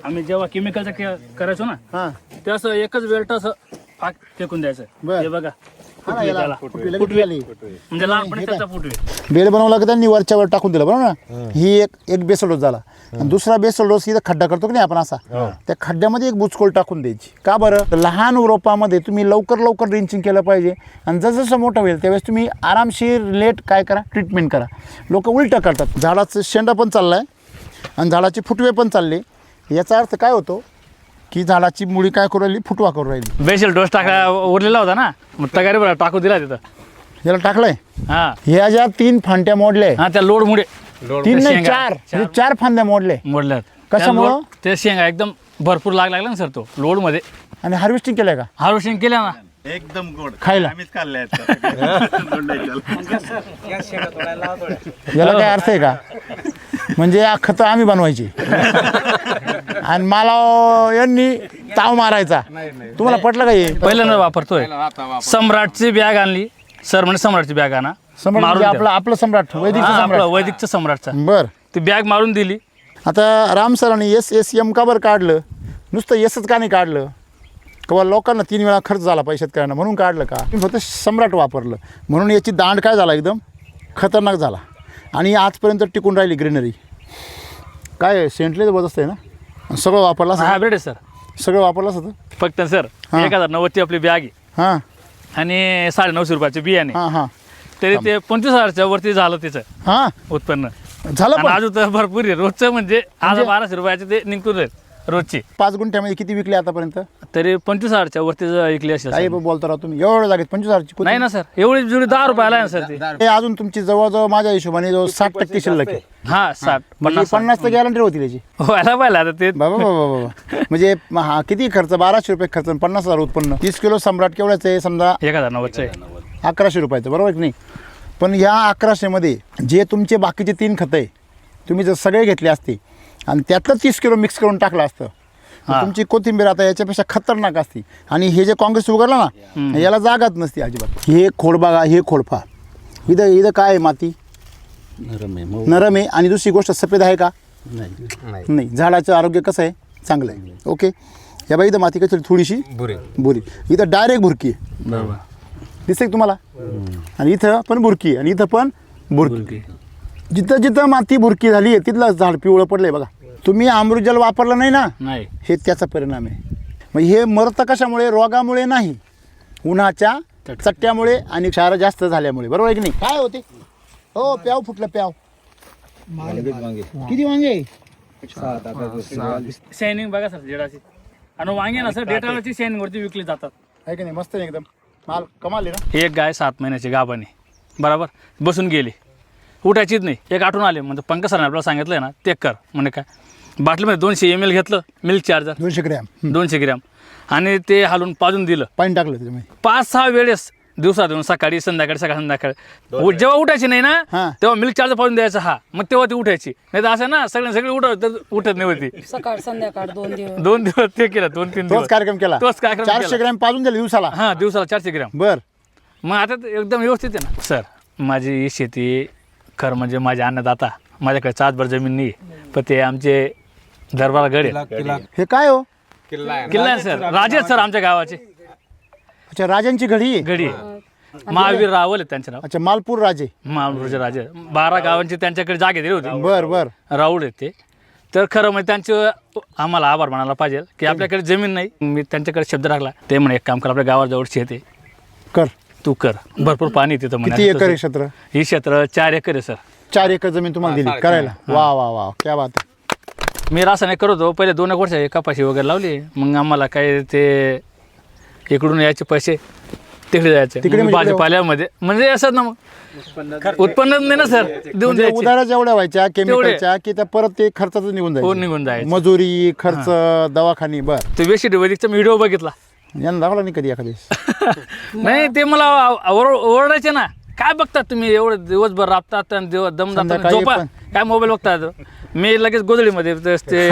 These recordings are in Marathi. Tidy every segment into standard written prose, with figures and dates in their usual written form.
आम्ही जेव्हा केमिकलचं करायचो ना हा ते असं एकच वेल्ट असं पाक फेकून द्यायचं. बरं. हे बघा हा ना, याला त्याला. फुटवी लगेच निघाली. म्हणजे लहानपणी त्याचा फुटवे. बेल बनवला का त्यांनी वरच्या वर टाकून दिलं बरोबर ना. ही एक बेसल डोस झाला आणि दुसरा बेसल डोस इथं खड्डा करतो की नाही आपण असा, त्या खड्ड्यामध्ये एक बुचकोल टाकून द्यायची. का बरं, तर लहान रोपामध्ये तुम्ही लवकर ड्रिंचिंग केलं पाहिजे आणि जसं मोठं होईल त्यावेळेस तुम्ही आरामशीर लेट काय करा, ट्रीटमेंट करा. लोक उलटं करतात. झाडाचं शेंडा पण चाललाय आणि झाडाचे फुटवे पण चालले. याचा अर्थ काय होतो की झाडाची मुळी काय करू राहिली, फुटवा करू राहिली. बेसल डोस टाका उरलेला होता ना, मग तगारी बरं टाकू दिला तिथं. याला टाकलंय. हा ह्या ज्या 3 फांट्या मोडल्या, हा त्या लोड मुळे 3 नाही 4 फांद्या मोडले. मोडल्यात. कशामुळं? त्या लोड- ते शेंगा एकदम भरपूर लागला ना सर तो लोड मध्ये. आणि हार्वेस्टिंग केलंय का हार्वेस्टिंग केल्या ना. एकदम गोड खायला? आम्हीच खाल्ले याला काय अर्थ आहे का? म्हणजे या खतं आम्ही बनवायची आणि मला यांनी ताव मारायचा. तुम्हाला पटलं का हे? पहिल्यांदा वापरतोय. सम्राटची बॅग आणली सर, म्हणजे सम्राटची बॅग आणा. सम्राट म्हणजे आपलं सम्राट, वैदिकचं सम्राट. आपलं वैदिकचं सम्राटचा. बर. ती बॅग मारून दिली. आता राम सरांनी SSM का बरं काढलं? नुसतं यसच का नाही काढलं? किंवा लोकांना 3 वेळा खर्च झाला पैशात करणं म्हणून काढलं का? फक्त सम्राट वापरलं म्हणून याची दांड काय झाला, एकदम खतरनाक झाला आणि आजपर्यंत टिकून राहिली ग्रीनरी. काय सेंटले जबरदस्त आहे ना. सगळं वापरलं असं, हायब्रिड आहे सर. सगळं वापरलं असं. फक्त सर 1090 आपली बॅग आहे हां आणि 950 रुपयाचे बियाणे. हां हां तरी ते 25,000च्या वरती झालं त्याचं हां उत्पन्न. झालं. आणि पण अजून तर भरपूर आहे. रोजचं म्हणजे आज 1200 रुपयाचे ते निघतो रोजची. 5 गुंठ्यामध्ये किती विकले आतापर्यंत? तरी 25,000च्या वरती विकली असेल काही सर. बोलता राहा तुम्ही. एवढ्या जागेत 25,000ची नाही ना सर, एवढी जुडी 10 रुपयाला आहे ना सर ती. हे अजून तुमची जवळजवळ माझ्या हिशोबाने जवळ 60% शिल्लक आहे. हा 60 म्हणजे 50 तर गॅरंटी होती त्याची. व्हायला पाहिजे आता ते. बाबा बाबा बाबा म्हणजे हा किती खर्च? 1200 रुपये खर्च आणि 50,000 उत्पन्न. 30 किलो सम्राट केवढ्याचं आहे? समजा 1090 आहे. 1100 रुपयाचं, बरोबर की नाही? पण ह्या 1100मध्ये जे तुमचे बाकीचे 3 खतं आहे तुम्ही जर सगळे घेतले असते आणि त्यातलं 30 किलो मिक्स करून टाकलं असतं तर तुमची कोथिंबीर आता याच्यापेक्षा खतरनाक असती. आणि हे जे काँग्रेस उघडलं ना, याला जागाच नसती अजिबात. हे खोड बघा, हे खोडफा. इथं काय आहे? माती नरम आहे. आणि दुसरी गोष्ट सफेद आहे का? नाही. झाडाचं आरोग्य कसं आहे? चांगलं आहे. ओके. या बाई इथं माती कशी थोडीशी बुरी. इथं डायरेक्ट भुरकी आहे. बरोबर. दिसते का तुम्हाला? आणि इथं पण बुरकी आणि इथं पण बुरकी. जिथं जिथं माती बुरकी झाली आहे तिथलं झाड पिवळं पडलंय बघा. तुम्ही अमृतजल वापरलं नाही ना, नाही. हे त्याचा परिणाम आहे. मग हे मरतं कशामुळे? रोगामुळे नाही, उन्हाच्या चट्ट्यामुळे आणि क्षार जास्त झाल्यामुळे. बरोबर आहे की नाही? काय होते हो? प्याव फुटलं प्याव. किती वांगे? शायनिंग बघा सर जेडाची. आणि वांगे ना सर डेटाची शायनिंग वरती विकली जातात. आहे की नाही? मस्त आहे एकदम. माल कमाल आहे ना. एक गाय 7 महिन्याची गाभाने बरोबर बसून गेली, उठायचीच नाही. एक आठवून आले म्हणजे पंकज सरांनी आपल्याला सांगितलंय ना ते कर म्हणजे काय. बाटलीमध्ये 200 ml घेतलं मिल्क चार्जर 200 ग्रॅम 200 ग्रॅम आणि ते हालून पाजून दिलं. पाणी टाकलं त्याच्यामध्ये 5-6 वेळेस दिवसातून, सकाळी संध्याकाळी जेव्हा उठायची नाही ना तेव्हा मिल्क चार्जर पाजून द्यायचा. हा मग तेव्हा ती उठायची. नाही तर असं ना सगळे उठत नाही होती. सकाळ संध्याकाळ 2 दिवस ते केलं. 2-3 दिवस तोच कार्यक्रम केला. 400 ग्रॅम पाजून दिले दिवसाला. हा दिवसाला 400 ग्रॅम. बर. मग आता एकदम व्यवस्थित आहे ना सर. माझी ही शेती खरं म्हणजे माझे अन्नदाता. माझ्याकडे 4 जमीन नाही, पण ते आमचे दरबार गड आहे. हे काय हो? किल्ला आहे सर. राजे आहेत सर आमच्या गावाचे. अच्छा, राजांची घडी आहे. गडी आहे. महावीर रावल आहे त्यांचे नाव. अच्छा, मालपूर राजे. महावीरचे राजे 12 गावांची त्यांच्याकडे जागे दिली होती. बर बर. राऊळ आहे ते. तर खरं म्हणजे त्यांचे आम्हाला आभार मानायला पाहिजे की आपल्याकडे जमीन नाही. मी त्यांच्याकडे शब्द टाकला. ते म्हणे एक काम कर, आपल्या गावाजवळ शेत आहे, कर तू कर. भरपूर पाणी तिथं म्हणे. किती एकर आहे क्षेत्र? ही क्षेत्र 4 एकर आहे सर. 4 एकर जमीन तुम्हाला दिली करायला. वा वा वा, क्या बात आहे. मी रासायनिक करत होतो पहिले 2 वर्ष कपाशी वगैरे लावली. मग आम्हाला काय ते इकडून यायचे पैसे तिकडे जायचे. तिकडे म्हणजे भाजीपाल्यामध्ये म्हणजे असं ना मग उत्पन्न नाही ना सर देऊन म्हणजे द्यायचे. उधारा जेवढ्या व्हायच्या केमिकलच्या की त्या परत ते खर्चातच निघून हो जायचं. निघून जायचं. मजुरी खर्च, दवाखानी. बर. ते वेशी वैदिकचा मी व्हिडिओ बघितला. यांना दाखवला नाही कधी एखाद्या? नाही ते मला ओरडायचे ना, काय बघतात तुम्ही एवढं दिवसभर राबतात आणि दम जातात संध्याकाळी झोपा, काय मोबाईल बघतात. मी लगेच गोधडीमध्ये ते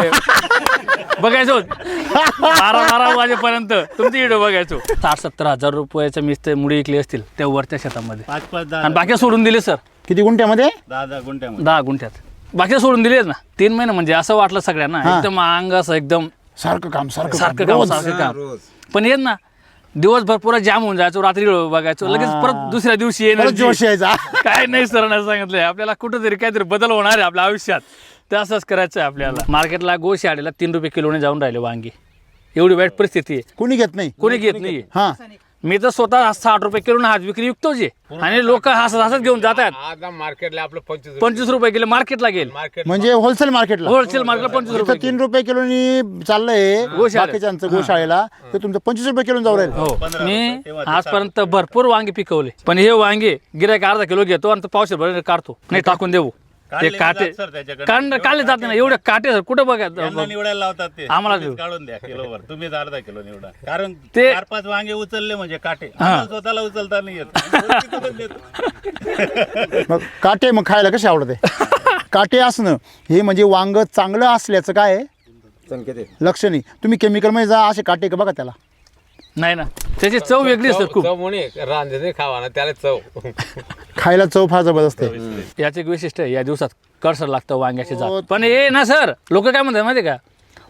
बघायचो 12 वाजेपर्यंत तुमची व्हिडिओ बघायचो. 60-70 हजार रुपयाच्या मी ते मुडी विकली असतील त्या वरच्या शेतामध्ये. 5-5 आणि बाकी सोडून दिले सर. किती गुंठ्यामध्ये? 10 गुंठ्यामध्ये. 10 गुंठ्यात. बाकी सोडून दिले ना 3 महिने म्हणजे असं वाटलं सगळ्यांना एकदम अंग असं एकदम सारखं काम सारखं काम पण येत ना दिवसभर पुरा जाम होऊन जायचो रात्री बघायचो लगेच परत दुसऱ्या दिवशी जोश यायचा. काय नाही सरांना सांगितलंय आपल्याला कुठंतरी काहीतरी बदल होणार आहे आपल्या आयुष्यात ते असंच करायचं आहे आपल्याला. मार्केटला गोशाळेला 3 रुपये किलोने जाऊन राहिले वांगी एवढी वाईट परिस्थिती आहे. कोणी घेत नाही कोणी घेत नाही. हा मी तर स्वतः 60 रुपये किलो हात विक्री विकतोच आहे आणि लोक हसत घेऊन जातात. आता मार्केटला आपलं 25 रुपये किलो मार्केटला गेल म्हणजे होलसेल मार्केटला होलसेल मार्केटला 25 रुपये 3 रुपये किलोनी चाललंय बाकीच्यांचं गोशाळेला ते तुमचं 25 रुपये किलो जाऊ राहील. हो मी आजपर्यंत भरपूर वांगे पिकवले पण हे वांगे गिरायक अर्धा किलो घेतो आणि पावशे भर काढतो नाही टाकून देऊ ते काटे काढले जाते ना एवढे काटे सर कुठं बघा निवडायला लावतात ते आम्हाला काढून द्या किलोवर तुम्हीच अर्धा किलो निवडा कारण ते- 4-5 वांगे उचलले म्हणजे काटे आम्हाला स्वतःला उचलता नाही येत. मग काटे मग खायला कसे आवडते काटे असणं हे म्हणजे वांग चांगलं असल्याचं काय आहे? लक्ष नाही. तुम्ही केमिकलमध्ये जा असे काटे का बघा त्याला नाही ना त्याची चव वेगळी असते खूप. चव म्हणे रांधणे खावा ना त्याला चव खायला चव फार जबरदस्त आहे. याचं एक वैशिष्ट्य आहे या दिवसात करसर लागतं वांग्याची जात पण हे ना सर लोक काय म्हणतात माहिती का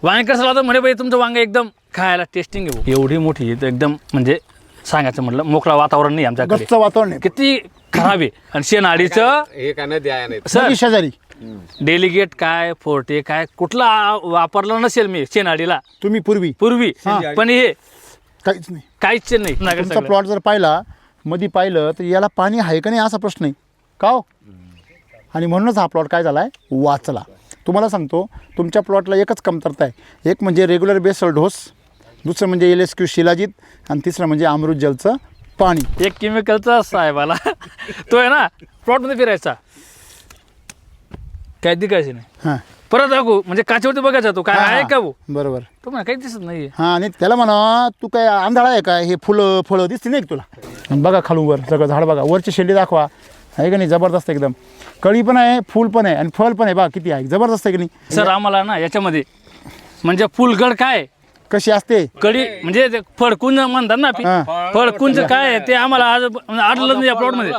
वांगे कसं लागतं म्हणे बाई तुमचं वांगे एकदम खायला टेस्टिंग आहे एवढी मोठी आहे, तर एकदम म्हणजे सांगायचं म्हटलं मोकळा वातावरण नाही आमच्याकडे गच्च वातावरण आहे. किती खराब आहे आणि शेणाडीचं हे काय नाही द्याय नाही सर नदी शेजारी डेलिगेट काय फोर्टे काय कुठला वापरलं नसेल मी शेणाडीला तुम्ही पूर्वी पण हे काहीच नाही. काहीच नाही तुमचा प्लॉट जर पाहिला मध्ये पाहिलं तर याला पाणी आहे का नाही असा प्रश्न आहे का हो आणि म्हणूनच हा प्लॉट काय झाला आहे वाचला. तुम्हाला सांगतो तुमच्या प्लॉटला एकच कमतरता आहे. एक म्हणजे रेग्युलर बेसल डोस, दुसरं म्हणजे LSQ शिलाजीत आणि तिसरं म्हणजे अमृत जलचं पाणी. एक केमिकलचा साहेबाला तो आहे ना प्लॉटमध्ये फिरायचा काय दिकायचे नाही हां परत दाखवू म्हणजे काचेवरती बघायचा तो काय आहे का भाऊ बरोबर. तो म्हणा काही दिसत नाहीये हां आणि त्याला म्हणा तू काय आंधळा आहे का हे फुलं फळं दिसते नाही का तुला आणि बघा खालून वर सगळं झाड बघा वरची शेंडी दाखवा आहे का नाही जबरदस्त एकदम कळी पण आहे फूल पण आहे आणि फळ पण आहे बघा किती आहे जबरदस्त आहे की नाही. सर आम्हाला ना याच्यामध्ये म्हणजे फुलगड काय कशी असते कडी म्हणजे ते फळकुंज म्हणतात ना हां. फळकुंज काय आहे ते आम्हाला आज आढळलं नाही या प्लॉटमध्ये.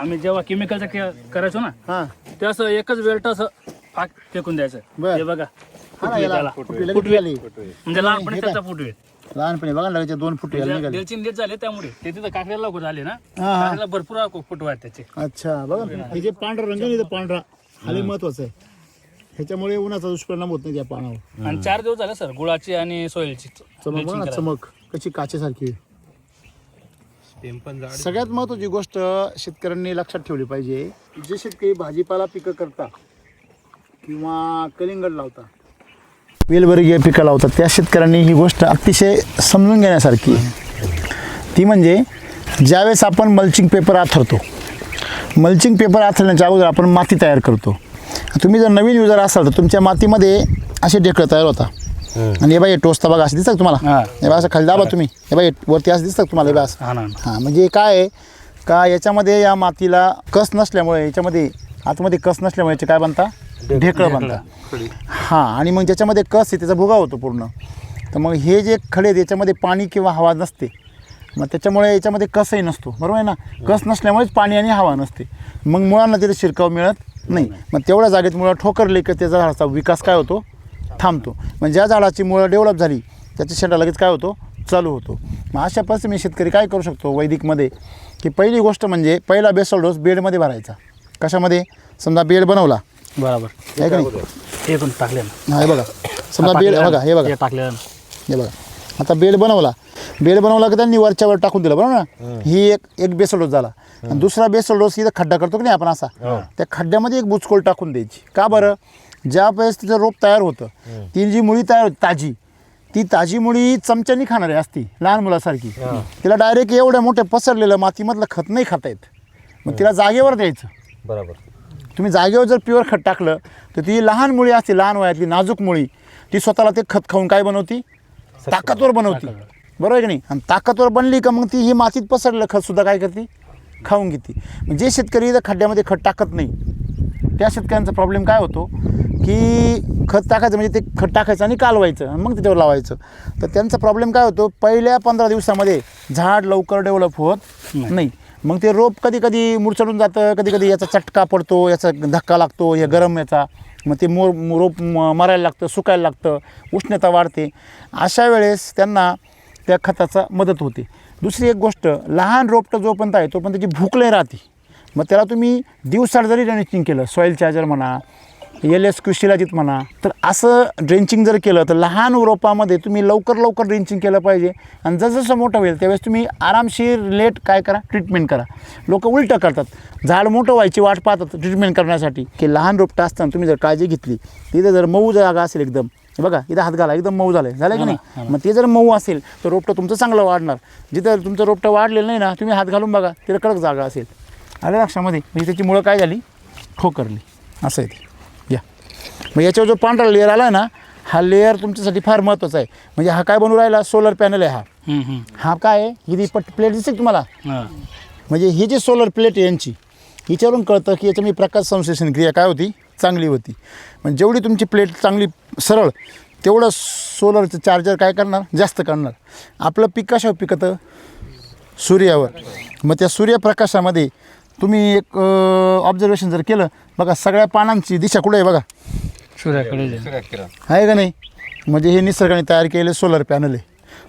आम्ही जेव्हा केमिकलचा करायचो ना हां ते असं एकच वेळ असं फेकून द्यायचं बरं. हे बघा हा ना, याला त्याला. फुटवी आली. म्हणजे लहानपणी त्याचा फुटवे लहानपणी बघा ना 2 फूट यायला निघाले. दिलचिन लेट झाले त्यामुळे ते तिथं काकड्याला लवकर झाले ना हा. काकड्याला भरपूर फुटवे आहेत त्याचे. अच्छा बघा हे जे पांढरा रंग आहे ना, इथं पांढरा हा लय महत्वाचा आहे. ह्याच्यामुळे उन्हाचा दुष्परिणाम होत नाही त्या पानावर. आणि 4 दिवस झाले सर गुळाची आणि सोयलची चमक बघा ना चमक कशी काचेसारखी आहे. सगळ्यात महत्वाची गोष्ट शेतकऱ्यांनी लक्षात ठेवली पाहिजे जे शेतकरी भाजीपाला पिकं करता किंवा कलिंगड लावता वेलवर्गीय पिकं लावतात त्या शेतकऱ्यांनी ही गोष्ट अतिशय समजून घेण्यासारखी आहे. ती म्हणजे ज्यावेळेस आपण मल्चिंग पेपर आथरतो मल्चिंग पेपर आथरण्याच्या अगोदर आपण माती तयार करतो. तुम्ही जर नवीन युजर असाल तर तुमच्या मातीमध्ये असे ढेकळं तयार होता आणि हे बाई टोचता बघा असं दिसतं का तुम्हाला हा. हे बघा असं खाली दाबा तुम्ही हे बाई वरती असं दिसतं का तुम्हाला हे बघा असं हा ना हां म्हणजे काय आहे का याच्यामध्ये या मातीला कस नसल्यामुळे याच्यामध्ये आतमध्ये कस नसल्यामुळे याचे काय बनता ढेकळं बनतात. हां आणि मग ज्याच्यामध्ये कस आहे त्याचा भुगा होतो पूर्ण. तर मग हे जे खडे आहेत याच्यामध्ये पाणी किंवा हवा नसते मग त्याच्यामुळे याच्यामध्ये कसही नसतो बरोबर आहे ना. कस नसल्यामुळेच पाणी आणि हवा नसते मग मुळांना तिथे शिरकाव मिळत नाही. मग तेवढ्या जागेत मुळं ठोकरले की त्या झाडाचा विकास काय होतो थांबतो. मग ज्या झाडाची मुळं डेव्हलप झाली त्याच्या शेंडा लगेच काय होतो चालू होतो. मग अशा परिस्थितीत शेतकरी काय करू शकतो वैदिकमध्ये की पहिली गोष्ट म्हणजे पहिला बेसल डोस बेडमध्ये भरायचा. कशामध्ये समजा बेड बनवला बरोबर आहे का नाही हे पण टाकले ना हा हे बघा समजा बेड बघा हे बघा टाकले हे बघा आता बेड बनवला की त्यांनी वरच्यावर टाकून दिलं बरोबर ना. ही एक बेसल डोस झाला आणि दुसरा बेसल डोस इथं खड्डा करतो की नाही आपण असा त्या खड्ड्यामध्ये एक बुचकोल टाकून द्यायची. का बरं ज्या वेळेस तिचं रोप तयार होतं ती जी मुळी तयार होती ती ताजी मुळी चमच्यानी खाणारी असती लहान मुलासारखी. तिला डायरेक्ट एवढ्या मोठ्या पसरलेलं मातीमधलं खत नाही खाता येत. मग तिला जागेवर द्यायचं. बरोबर तुम्ही जागेवर जर प्युअर खत टाकलं तर ती लहान मुळी असते लहान वयातली नाजूक मुळी ती स्वतःला ते खत खाऊन काय बनवती ताकदवर बनवती बरोबर आहे की नाही. आणि ताकदवर बनली का मग ती ही मातीत पसरलेलं खतसुद्धा काय करते खाऊन घेते. जे शेतकरी इथं खड्ड्यामध्ये खत टाकत नाही त्या शेतकऱ्यांचा प्रॉब्लेम काय होतो की खत टाकायचं म्हणजे ते खत टाकायचं आणि कालवायचं आणि मग त्याच्यावर लावायचं. तर त्यांचा प्रॉब्लेम काय होतो पहिल्या 15 दिवसामध्ये झाड लवकर डेव्हलप होत नाही मग ते रोप कधी कधी मुरचडून जातं, कधी कधी याचा चटका पडतो, याचा धक्का लागतो, हे गरम याचा, मग ते रोप मरायला लागतं, सुकायला लागतं, उष्णता वाढते. अशा वेळेस त्यांना त्या खताचा मदत होते. दुसरी एक गोष्ट, लहान रोपटं जोपर्यंत आहे तोपर्यंत त्याची भूक नाही राहते. मग त्याला तुम्ही दिवसाड जरी ड्रेंचिंग केलं, सॉईल चार्जर म्हणा, LSQ शिलाजीत म्हणा, तर असं ड्रेंचिंग जर केलं तर लहान रोपामध्ये तुम्ही लवकर ड्रेंचिंग केलं पाहिजे. आणि जसं मोठं होईल त्यावेळेस तुम्ही आरामशीर लेट काय करा, ट्रीटमेंट करा. लोक उलटं करतात, झाड मोठं व्हायची वाट पाहतात ट्रीटमेंट करण्यासाठी, की लहान रोपटं असताना तुम्ही जर काळजी घेतली, तिथे जर मऊ जागा असेल एकदम, बघा इथं हात घाला, एकदम मऊ झालं की नाही, मग ते जर मऊ असेल तर रोपटं तुमचं चांगलं वाढणार. जिथं तुमचं रोपटं वाढलेलं नाही ना, तुम्ही हात घालून बघा, तिथं कडक जागा असेल. आलं लक्षामध्ये, म्हणजे त्याची मुळं काय झाली, ठोकरली. असं आहे ते. या मग याच्यावर जो पांढरा लेअर आला ना, हा लेअर तुमच्यासाठी फार महत्त्वाचा आहे. म्हणजे हा काय बनवून राहिला, सोलर पॅनल आहे. हा काय आहे, ही प्लेट दिसते तुम्हाला, म्हणजे ही जी सोलर प्लेट आहे यांची, हिच्यावरून कळतं की याच्यामध्ये प्रकाश संश्लेषण क्रिया काय होती, चांगली होती. म्हणजे जेवढी तुमची प्लेट चांगली सरळ, तेवढं सोलरचं चार्जर काय करणार, जास्त करणार. आपलं पीक कशावर पिकतं, सूर्यावर. मग त्या सूर्यप्रकाशामध्ये तुम्ही एक ऑब्झर्वेशन जर केलं, बघा सगळ्या पानांची दिशा कुठे आहे, बघा सूर्याकडे आहे का नाही. म्हणजे हे निसर्गाने तयार केलेले सोलर पॅनल आहे.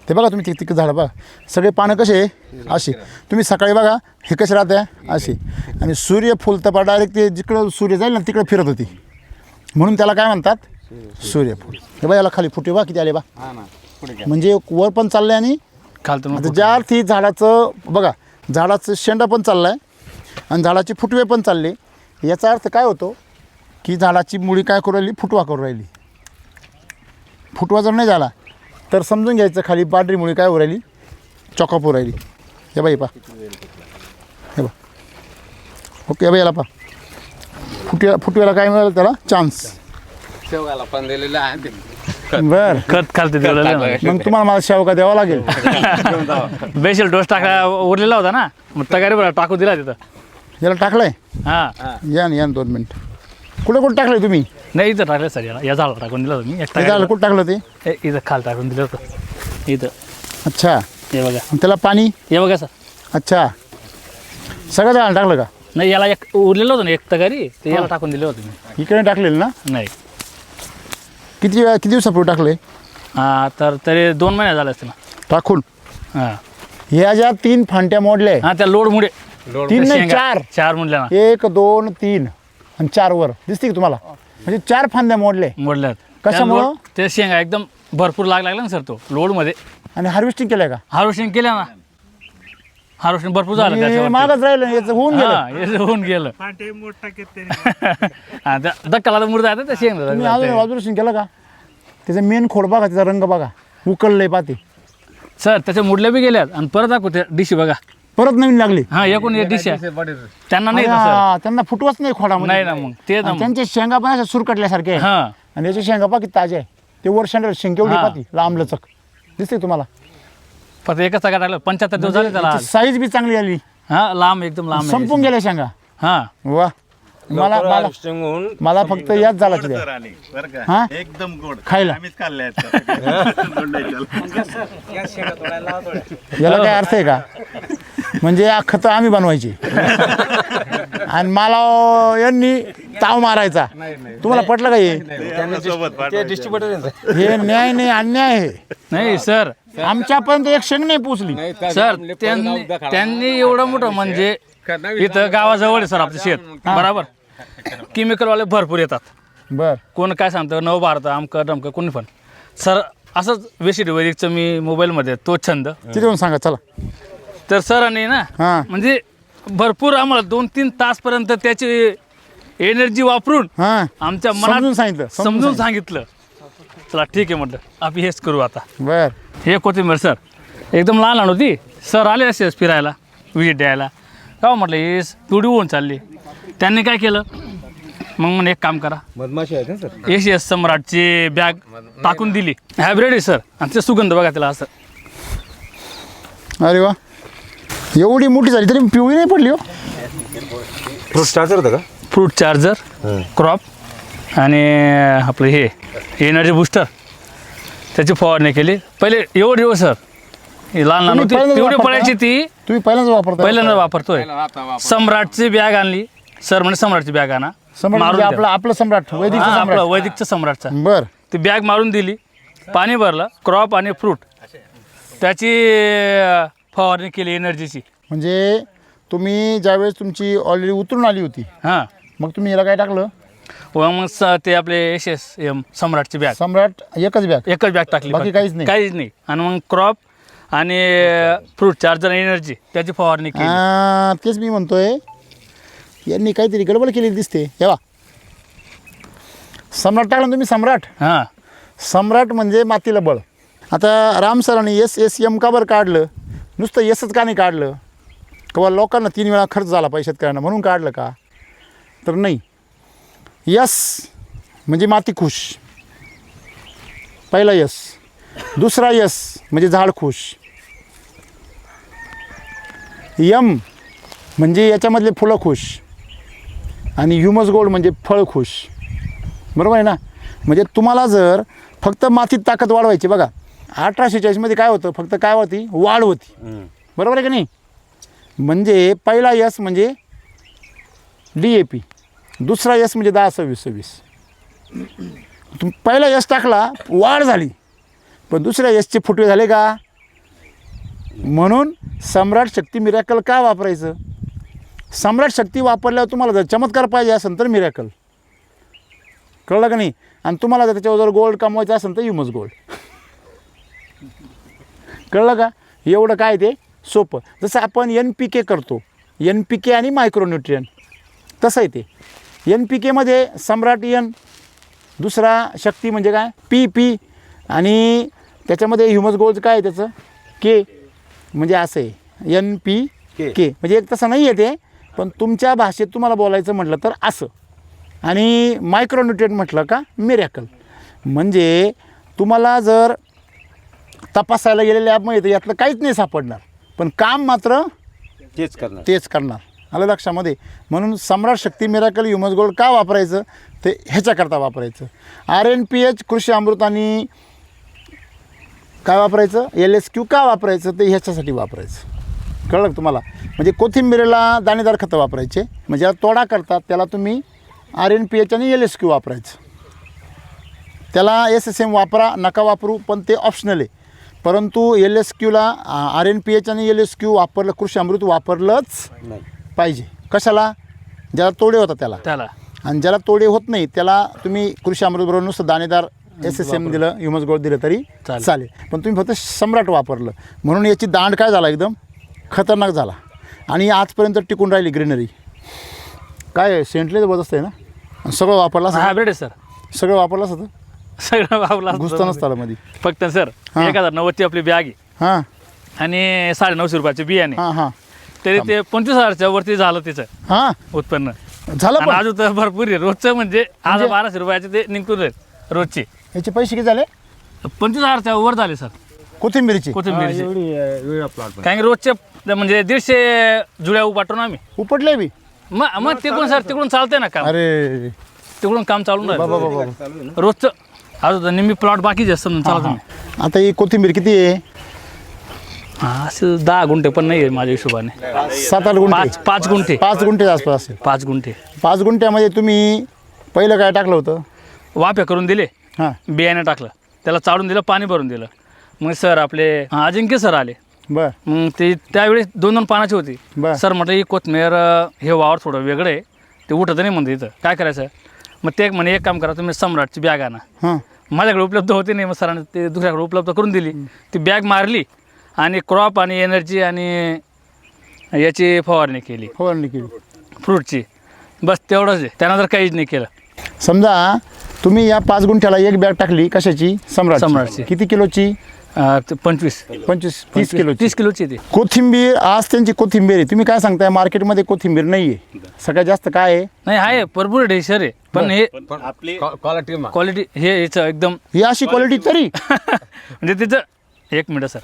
ते बघा तुम्ही तिकडे झाडं बघा, सगळे पानं कसे आहे, असे. तुम्ही सकाळी बघा हे कसे राहते, असे. आणि सूर्य फुलतं डायरेक्ट ते जिकडं सूर्य जाईल ना तिकडं फिरत होती, म्हणून त्याला काय म्हणतात, सूर्यफूल. हे बघा याला खाली फुटे बा किती आले बा, म्हणजे वर पण चाललंय आणि खालतं आता ज्या अर्थी झाडाचं बघा, झाडाचं शेंडा पण चालला आहे आणि झाडाचे फुटवे पण चालले. याचा अर्थ काय होतो, की झाडाची मुळी काय करू राहिली, फुटवा करू राहिली. फुटवा जर नाही झाला तर समजून घ्यायचं खाली पांढरी मुळी काय होऊ राहिली, चॉकअप होऊ राहिली. हे बाई पा, हे बा, ओके. हे बाई याला पा, फुटव्याला काय मिळालं, त्याला चान्स. शेवगाला पण दिलेलं आहे ते. बरं, खत खालते मग तुम्हाला मला शेवगा द्यावा लागेल. बेसिल डोस टाका उरलेला होता ना, मग तगारी बरं टाकू दिला तिथं. याला टाकलंय, हां या ना 2 मिनिट. कुठे टाकलंय तुम्ही, नाही इथं टाकलं सर, याला या झाडाला टाकून दिलं होतं मी. ते झालं कुठं टाकलं ते, इथं खाल टाकून दिलं होतं इथं. अच्छा, हे बघा, आणि त्याला पाणी, हे बघा सर. अच्छा, सगळं झाड टाकलं का, नाही याला एक उरलेलं होतं ना एक तगारी, ते याला टाकून दिलं होतं मी. इकडे टाकलेलं ना, नाही किती दिवसापूर्वी टाकले, हां, तर तरी 2 महिने झाले असते ना टाकून. हां ह्या ज्या 3 फांट्या मोडल्या, हां, त्या लोडमुळे 3 नाही 4 मोडल्या ना, 1 2 3 आणि 4 वर दिसते की तुम्हाला, म्हणजे 4 फांद्या मोडले. मोडल्यात. कशामुळं? त्या लोड- ते शेंगा एकदम भरपूर लागला ना सर, तो लोडमध्ये. आणि हार्वेस्टिंग केलंय का, हार्वेस्टिंग केलं ना, हार्वेस्टिंग भरपूर झालं हे त्याच्यावर. मागच राहिलं, याचं होऊन गेलं. हां, हे होऊन गेलं. फाटे मोठा केते हां, त्या धक्काला तर मुर्दा येतं त्या तुम्ही शेंगा. अजून ऑब्झर्वेशन केलं का, त्याचा मेन खोड बघा, त्याचा रंग बघा, उकळलंय पाते. सर त्याच्या मुडल्या बी गेल्यात आणि परत दाखवू त्या डिशी बघा. परत नवीन लागली. हां, एकूण एक डिश आहे त्यांना नाही ना सर. हा, त्यांना फुटवच नाही खोडामध्ये. नाही ना, मग ते ना आणि त्यांचे शेंगा पण अशा सुरकटल्यासारखे आहे. हां, आणि याचे शेंगा पा किती ताजे आहे, ते वर शेंगेवढी हा. पाती लांब लचक दिसते तुम्हाला. फक्त एकच तगा टाकलं. 75 दिवस झाले त्याला आज. साईज बी चांगली आली, हां, लांब एकदम लांब आहे. संपून गेल्या शेंगा. हां, वा, मला फक्त याच झाला गोड द्या तर आली बरं हा? का, एकदम गोड. खायला. आम्हीच खाल्ले आहेत. याला काय अर्थ आहे का, म्हणजे या खतं आम्ही बनवायची आणि मला यांनी ताव मारायचा. तुम्हाला पटलं का हे, सोबत पाठवायचं. हे न्याय नाही, अन्याय आहे. नाही सर, आमच्यापर्यंत एक शेंग नाही पोचली. सर त्यांनी एवढं मोठं म्हणजे इथं गावाजवळ आहे सर आपलं शेत, बरोबर. केमिकलवाले भरपूर येतात. बर, कोण काय सांगतं नव भारत अमकं डमकं कोणी पण. सर असंच वेशीड वैदिकचं मी मोबाईलमध्ये तो छंद, तिथे येऊन सांगा चला. तर सरांनी ना हां म्हणजे भरपूर आम्हाला 2-3 तासपर्यंत त्याची एनर्जी वापरून हां, आमच्या समजून सांगितलं, मनात समजून सांगितलं. चला ठीक आहे म्हटलं, आपण हेच करू आता. बर, हे कोथिंबीर सर एकदम लहान लहान होती. सर आले असेच फिरायला, विजिट द्यायला. का म्हटलं हे तुडी होऊन चालली. त्यांनी काय केलं, मग म्हणे एक काम करा, मधमाशी आहे ना सर. एशियस सम्राटची बॅग टाकून दिली. हायब्रिड आहे सर, आणि ते सुगंध बघा त्याला असं. अरे वा, एवढी मोठी झाली तरी पिवळी नाही पडली हो. फ्रूट चार्जर होतं का? फ्रूट चार्जर, क्रॉप आणि आपलं हे एनर्जी बूस्टर, त्याची फवारणी केली. पहिले एवढं सर ही लहान लहान तुम्ही होती पहिल्यांदाच तेवढी वापरता? पडायची ती तुम्ही पहिल्यांदाच वापरता पहिल्यांदा वापरतोय आता वापर सम्राटची बॅग आणली सर म्हणजे सम्राटची बॅग आणा सम्राट म्हणजे मारून आपलं सम्राट वैदिक हा, सम्राट आपलं वैदिकचं सम्राटचा बर ती बॅग मारून दिली पाणी भरलं क्रॉप आणि फ्रूट त्याची फवारणी केली एनर्जीची म्हणजे तुम्ही ज्यावेळेस तुमची ऑलरेडी उतरून आली होती हां मग तुम्ही याला काय टाकलं व मग ते आपले SSM सम्राटची बॅग सम्राट एकच बॅग एकच बॅग टाकली बाकी फक्त. काहीच नाही? काहीच नाही आणि मग क्रॉप आणि फ्रूट चार्जर एनर्जी त्याची फवारणी केली तेच मी म्हणतोय यांनी काहीतरी गडबड केलेली दिसते हे बा सम्राट टाकलं ना तुम्ही सम्राट हां सम्राट म्हणजे मातीला बळ आता राम सरांनी SSM का बरं काढलं नुसतं यसच का नाही काढलं किंवा लोकांना 3 वेळा खर्च झाला पैशात करणं म्हणून काढलं का तर नाही यस म्हणजे माती खुश पहिला यस दुसरा यस म्हणजे झाड खुश यम म्हणजे याच्यामधले फुलं खुश आणि ह्युमस गोल्ड म्हणजे फळ खुश बरोबर आहे ना म्हणजे तुम्हाला जर फक्त मातीत ताकद वाढवायची बघा 1846 काय होतं फक्त काय होती वाढ होती बरोबर आहे का नाही म्हणजे पहिला यस म्हणजे DAP दुसरा यस म्हणजे 10-26-26 पहिला यस टाकला वाढ झाली पण दुसऱ्या यसचे फुटवे झाले का म्हणून सम्राट शक्ती मिरॅकल का वापरायचं सम्राट शक्ती वापरल्यावर तुम्हाला जर चमत्कार पाहिजे असेल तर मिरॅकल कळलं का नाही आणि तुम्हाला जर त्याच्यावर जर गोल्ड कमवायचं असेल तर ह्युमस गोल्ड कळलं का एवढं काय ते सोपं जसं आपण NPK करतो NPK आणि मायक्रोन्युट्रियन तसं आहे ते NPK मध्ये सम्राट N दुसरा शक्ती म्हणजे काय PP आणि त्याच्यामध्ये ह्युमस गोल्ड काय आहे त्याचं K म्हणजे असं आहे NPK म्हणजे एक तसं नाही आहे ते पण तुमच्या भाषेत तुम्हाला बोलायचं म्हटलं तर असं आणि मायक्रोन्युट्रियन म्हटलं का मिरॅकल म्हणजे तुम्हाला जर तपासायला गेले लॅबमध्ये तर यातलं काहीच नाही सापडणार पण काम मात्र तेच करणार आलं लक्षामध्ये म्हणून सम्राट शक्ती मिरॅकल ह्युमस गोल्ड का वापरायचं ते ह्याच्याकरता वापरायचं RNPH कृषी अमृत आणि काय वापरायचं LSQ का वापरायचं ते ह्याच्यासाठी वापरायचं कळलं का तुम्हाला म्हणजे कोथिंबीरीला दाणेदार खतं वापरायचे म्हणजे ज्याला तोडा करतात त्याला तुम्ही RNPH आणि LSQ वापरायचं त्याला SSM वापरा नका वापरू पण ते ऑप्शनल आहे परंतु LSQला RNPH आणि LSQ वापरलं कृषी अमृत वापरलंच पाहिजे कशाला ज्याला तोडे होतात त्याला आणि ज्याला तोडे होत नाही त्याला तुम्ही कृषी अमृत बरोबर नुसतं दाणेदार SSM दिलं ह्युमस गोल्ड दिलं तरी चालेल पण तुम्ही फक्त सम्राट वापरलं म्हणून याची दांड काय झाला एकदम खतरनाक झाला आणि आजपर्यंत टिकून राहिली ग्रीनरी काय सेंटले जबरदस्त आहे ना आणि सगळं वापरलं असं हायब्रिड आहे सर सगळं वापरलं असं सगळं वापरलं घुसतं नसतं त्यामध्ये फक्त सर 1090ची आपली बॅग आहे हां आणि 950 रुपयाचे बियाणे हां हां तरी ते 25,000च्या वरती झालं त्याचं हां उत्पन्न झालं आणि पण अजून तर भरपूर आहे रोजचं म्हणजे आज 1200 रुपयाचे ते निघून आहेत रोजचे याचे पैसे किती झाले 25,000च्या वर झाले सर कोथिंबीरीचे कोथिंबीरचे कारण की रोजचे म्हणजे 150 जुड्या पाठवून आम्ही उपटले बी मग तिकडून सर तिकडून चालतंय ना काम अरे तिकडून काम चालून राहिलं रोजचं अजून निम्मी प्लॉट बाकीचे असतं चालू तुम्ही आता ही कोथिंबीर किती आहे हा असं 10 गुंठे पण नाही आहे माझ्या हिशोबाने 7-8 गुंठे 5 गुंठे 5 गुंठे आसपास असेल 5 गुंठे 5 गुंठ्यामध्ये तुम्ही पहिलं काय टाकलं होतं वाफ्या करून दिले हां बियाणे टाकलं त्याला चाळून दिलं पाणी भरून दिलं मग सर आपले अजिंक्य सर आले बर मग ते त्यावेळेस 2-2 पानाची होती बर सर म्हटलं ही कोथमीर हे वावर थोडं वेगळं आहे ते उठत नाही म्हणते इथं काय करायचं मग ते म्हणे एक काम करा तुम्ही सम्राटची बॅग आणा हां माझ्याकडे उपलब्ध होती नाही मग सरांनी ते दुसऱ्याकडे उपलब्ध करून दिली ती बॅग मारली आणि क्रॉप आणि एनर्जी आणि याची फवारणी केली फवारणी केली फ्रूटची बस तेवढंच आहे त्यानंतर काहीच नाही केलं समजा तुम्ही या 5 गुंठ्याला एक बॅग टाकली कशाची सम्राटची. किती किलोची 25 25-30 किलोची 30 किलोची ती कोथिंबीर आज त्यांची कोथिंबीर आहे तुम्ही काय सांगताय मार्केटमध्ये कोथिंबीर नाही आहे सगळ्यात जास्त काय आहे नाही आहे भरपूर डेशर आहे पण हे आपली क्वालिटी क्वालिटी हे याचं एकदम ही अशी क्वालिटी तरी म्हणजे तिचं 1 मिनिट सर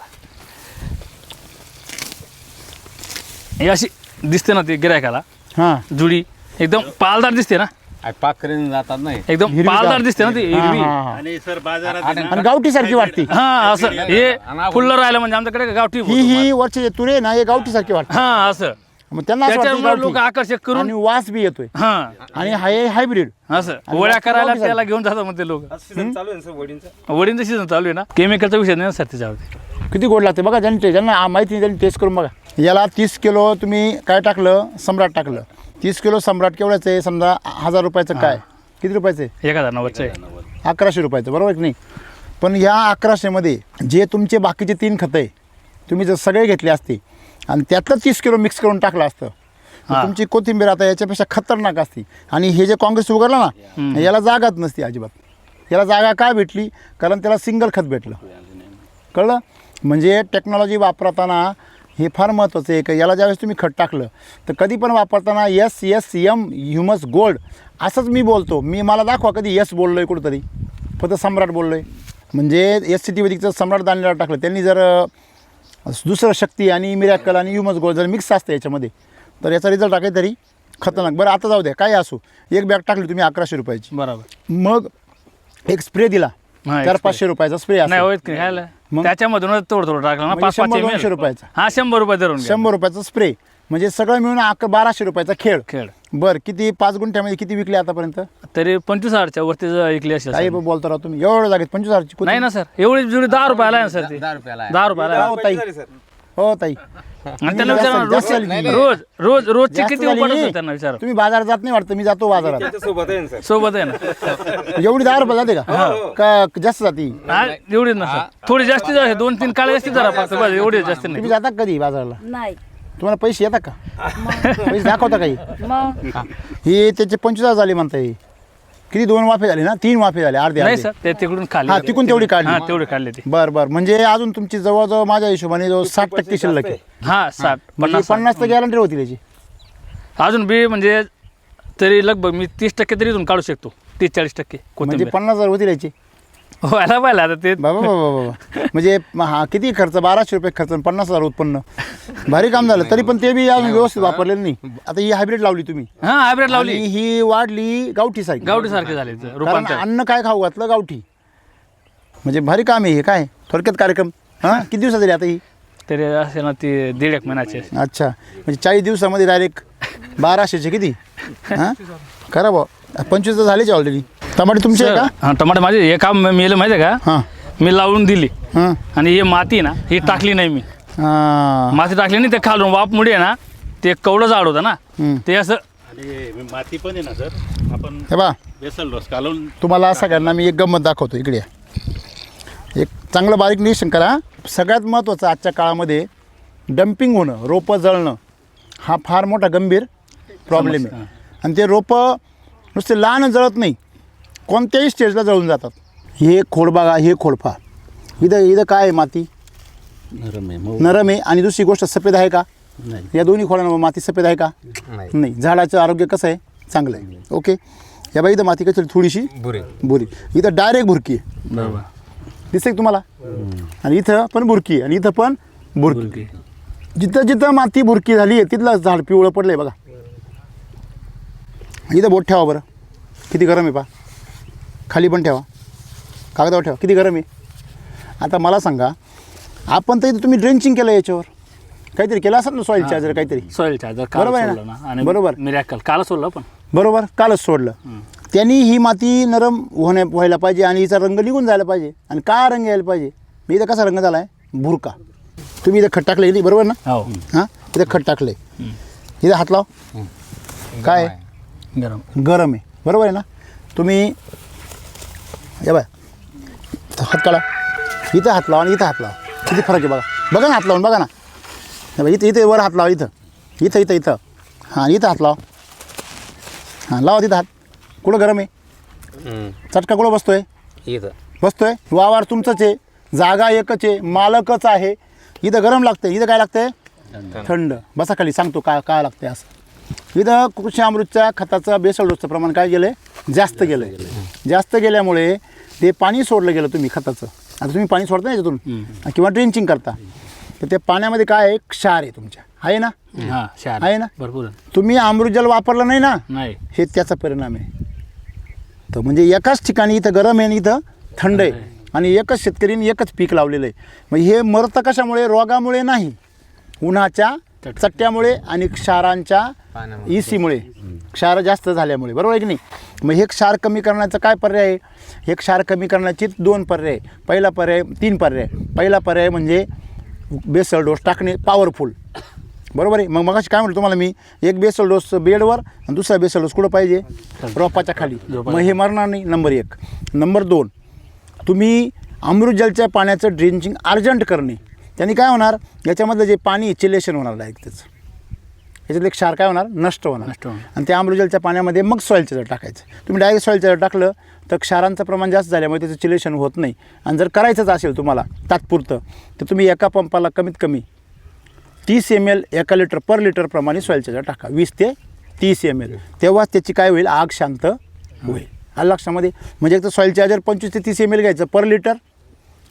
हे अशी दिसते ना ती गिरायकाला हां जुडी एकदम पालदार दिसते ना पाखरेने जातात नाही एकदम हिरवी पालदार गाव. दिसते ना ती हा, हिरवी. हा, हा. आणि सर बाजारात आहे ना, आणि गावठी सारखी वाटते हा असं हे फुल्लं राहिलं म्हणजे आमच्याकडे गावठी ही वरची जे तुरे ना हे गावठी सारखी वाटते हा असं मग त्यांना असं वाटतं त्याच्यामुळे लोक गावठी. आकर्षक करून आणि वास बी येतोय हा आणि हाय हायब्रिड असं आणि वड्या गावठी करायला सारखं. त्याला घेऊन जातात म्हणते लोक सीझन चालू आहे सर वडींचा वडींचं सीझन चालू आहे ना केमिकलचा विषय नाही ना सर त्याच्यावरती किती गोड लागते बघा ज्यांना माहिती नाही त्यांनी टेस्ट करून बघा याला 30 किलो तुम्ही काय टाकलं सम्राट टाकलं 30 किलो सम्राट केवढ्याचं आहे समजा 1000 रुपयाचं काय किती रुपयाचं आहे 1090 आहे 1100 रुपयाचं बरोबर की नाही पण ह्या 1100मध्ये जे तुमचे बाकीचे 3 खतं आहे तुम्ही जर सगळे घेतले असते आणि त्यातलं 30 किलो मिक्स करून टाकलं असतं तर हा. तुमची कोथिंबीर आता याच्यापेक्षा खतरनाक असती आणि हे जे काँग्रेस उघडलं ना याला जागाच नसती अजिबात याला जागा काय भेटली कारण त्याला सिंगल खत भेटलं कळलं म्हणजे टेक्नॉलॉजी वापरताना हे फार महत्त्वाचं आहे की याला ज्यावेळेस तुम्ही खत टाकलं तर कधी पण वापरताना SSM ह्युमस गोल्ड असंच मी बोलतो मला दाखवा कधी यस बोललो आहे कुठंतरी फक्त सम्राट बोललो आहे म्हणजे SCT वैदिकचं सम्राट दाणेला टाकलं त्यांनी जर दुसरं शक्ती आणि मिरॅकल आणि ह्युमस गोल्ड जर मिक्स असतं याच्यामध्ये तर याचा रिझल्ट हा काहीतरी खतरनाक बरं आता जाऊ द्या काय असो एक बॅग टाकली तुम्ही 1100 रुपयाची बरोबर मग एक स्प्रे दिला हा, एक 400-500 रुपयाचा स्प्रे नाही असतो होत की खायला मग? त्याच्यामधूनच थोडं टाकलं ना म्हणजे 500 100-200 रुपयाचा. हा 100 रुपये धरून घ्या. 100 रुपयाचा स्प्रे म्हणजे सगळं मिळून 1200 रुपयाचा खेळ खेळ बरं किती 5 गुंठ्यामध्ये किती विकले आतापर्यंत तरी 25,000च्या वरती ऐकली असेल काही सर. बोलता राहा तुम्ही एवढं जागेत 25,000ची नाही ना सर एवढी जुडी 10 रुपयाला आहे ना सर ती 10 रुपयाला आहे. 10 रुपयाला आहे. हो ताई हो ताई आणि त्यांना जास्त- विचारा जास्त झाली. रोजची जास्त किती झाली. उपाट असेल त्यांना विचारा तुम्ही बाजारात जात नाही वाटतं मी जातो बाजारात सोबत आहे ना सर सोबत आहे ना एवढी 10 रुपये जाते का जास्त जाती हा, एवढी ना सर थोडी जास्ती जाते 2-3 काळे जास्ती जरा फक्त बस एवढी जास्त नाही तुम्ही जाता का कधी बाजाराला नाही तुम्हाला पैसे येतात का पैसे दाखवता काही मग हे त्याचे 25,000 झाले म्हणता हे किती 2 वाफे झाले ना 3 वाफे झाले अर्धे नाही अर्धे. सर ते तिकडून खाली हा तिकून तेवढी काढली हा तेवढी काढली ती बर बर म्हणजे अजून तुमची जवळजवळ माझ्या हिशोबाने जवळ 60% शिल्लक आहे हा 60 म्हणजे 50 50 तर गॅरंटी होती त्याची अजून बी म्हणजे तरी लगभग मी 30% तरी इथून काढू शकतो 30-40% म्हणजे कोथिंबीर 50,000 होती त्याची व्हायला पाहिलं आता ते बाबा बाबा बाबा म्हणजे हा किती खर्च 1200 रुपये खर्च आणि 50,000 उत्पन्न भारी काम झालं तरी पण ते बी अजून व्यवस्थित वापरलेलं नाही आता ही हायब्रिड लावली तुम्ही हा हायब्रिड आणि लावली ही वाढली गावठी सारखी गावठी सारखे झाले ते, कारण रूपांतर अन्न काय खाऊ घातलं गावठी म्हणजे भारी काम आहे हे काय थोडक्यात कार्यक्रम हां किती दिवसात झाली आता ही तरी असे ना ती 1.5 महिन्याचे अच्छा म्हणजे 40 दिवसामध्ये डायरेक्ट 1200चे किती हां खरं भाऊ 25 तर झालेच ऑलरेडी टमाटे तुमचे आहे का हा टमाटे माझे हे काम मेलं माहिती आहे का हां मी लावून दिली हां आणि हे माती ना ही टाकली नाही मी हां माती टाकली नाही ते खालून वापमुळे आहे ना ते कवडं झाड होतं ना हम्म. ते असं आणि माती पण आहे ना सर आपण हे बा बेसल डोस घालून तुम्हाला सगळ्यांना मी एक गंमत दाखवतो इकडे या. एक चांगलं बारीक निरीक्षण करा सगळ्यात महत्त्वाचं आजच्या काळामध्ये डम्पिंग होणं रोपं जळणं हा फार मोठा गंभीर प्रॉब्लेम आहे आणि ते रोपं नुसते लहान जळत नाही कोणत्याही स्टेजला जळून जातात हे खोड बघा हे खोडफा इथं काय आहे माती नरम आहे आणि दुसरी गोष्ट सफेद आहे का या दोन्ही खोडांवर माती सफेद आहे का नाही झाडाचं आरोग्य कसं आहे चांगलं आहे ओके या बाई इथं माती कशी थोडीशी बुरी इथं डायरेक्ट भुरकी आहे बरोबर दिसते का तुम्हाला आणि इथं पण बुरकी आहे आणि इथं पण बुरकी जिथं जिथं माती बुरकी झाली आहे तिथलं झाड पिवळं पडलं आहे बघा इथं बोट ठेवा बरं किती गरम आहे पा खाली पण ठेवा कागदावर ठेवा किती गरम आहे आता मला सांगा आपण तर इथं तुम्ही ड्रेंचिंग केलं याच्यावर काहीतरी केलं असेल ना सॉईल चार्जर काहीतरी सॉइल चार्जर काल बरोबर आहे ना? सोडलं ना आणि बरोबर. मिरॅकल काल सोडलं पण बरोबर कालच सोडलं त्यांनी ही माती नरम व्हायला पाहिजे आणि हिचा रंग निघून जायला पाहिजे आणि काय रंग यायला पाहिजे मी इथं कसा रंग झाला आहे भुरका तुम्ही इथं खट टाकले बरोबर ना हो हां इथं खट टाकले इथं हात लाव काय आहे? गरम गरम आहे बरोबर आहे ना तुम्ही या बाय हात काढा इथं हात लावा आणि इथं हात लावा किती फरक आहे बघा बघा ना हात लावून बघा ना हे बघा इथं इथं वर हात लावा इथं इथं इथं इथं हां इथं हात लावा हां लावा तिथं हात कुठं गरम आहे चटका कुठं बसतोय बसतोय वावर तुमचंच आहे जागा एकच आहे मालकच आहे इथं गरम लागतं इथं काय लागतंय थंड बसा खाली सांगतो काय लागतंय असं इथं कृषी अमृतच्या खताचं बेसल डोसचं प्रमाण काय गेलं आहे जास्त गेलं आहे जास्त गेल्यामुळे ते पाणी सोडलं गेलं तुम्ही खताचं आता तुम्ही पाणी सोडता ना याच्यातून किंवा ड्रेंचिंग करता तर त्या पाण्यामध्ये काय आहे क्षार आहे तुमच्या आहे ना हा शार आहे ना भरपूर तुम्ही अमृत जल वापरलं नाही ना नाही हे त्याचा परिणाम आहे तर म्हणजे एकाच ठिकाणी इथं गरम आहे आणि इथं थंड आहे आणि एकच शेतकरीने एकच पीक लावलेलं आहे. मग हे मरतं कशामुळे? रोगामुळे नाही, उन्हाच्या चट्ट्यामुळे आणि क्षारांच्या इसीमुळे, क्षार जास्त झाल्यामुळे, बरोबर आहे की नाही? मग हे क्षार कमी करण्याचा काय पर्याय आहे? हे क्षार कमी करण्याचे 2 पर्याय. पहिला पर्याय, 3 पर्याय. पहिला पर्याय म्हणजे बेसल डोस टाकणे, पॉवरफुल, बरोबर आहे. मग अशी काय म्हटलं तुम्हाला मी, एक बेसल डोस बेडवर आणि दुसरा बेसल डोस कुठं पाहिजे? रोपाच्या खाली. मग हे मरणार नाही, नंबर 1. नंबर 2, तुम्ही अमृतजलच्या पाण्याचं ड्रिंचिंग अर्जंट करणे. त्यांनी काय होणार? याच्यामधलं जे पाणी चिलेशन होणार डायरेक्ट, त्याचं याच्यातले क्षार काय होणार? नष्ट होणार. आणि त्या अमृतजलच्या पाण्यामध्ये मग सॉईल चार्जर टाकायचं. तुम्ही डायरेक्ट सॉईल चार्जर टाकलं तर क्षारांचं प्रमाण जास्त झाल्यामुळे त्याचं चिलेशन होत नाही. आणि जर करायचंच असेल तुम्हाला तात्पुरतं, तर तुम्ही एका पंपाला कमीत कमी 30 ml 1 लिटर पर लिटर प्रमाणे सॉईल चार्जर टाका, 20 ते 30 ml. तेव्हाच त्याची काय होईल? आग शांत होईल. आलं लक्षामध्ये? म्हणजे एक तर सॉईल चार्जर 25 ते 30 ml घ्यायचं पर लिटर,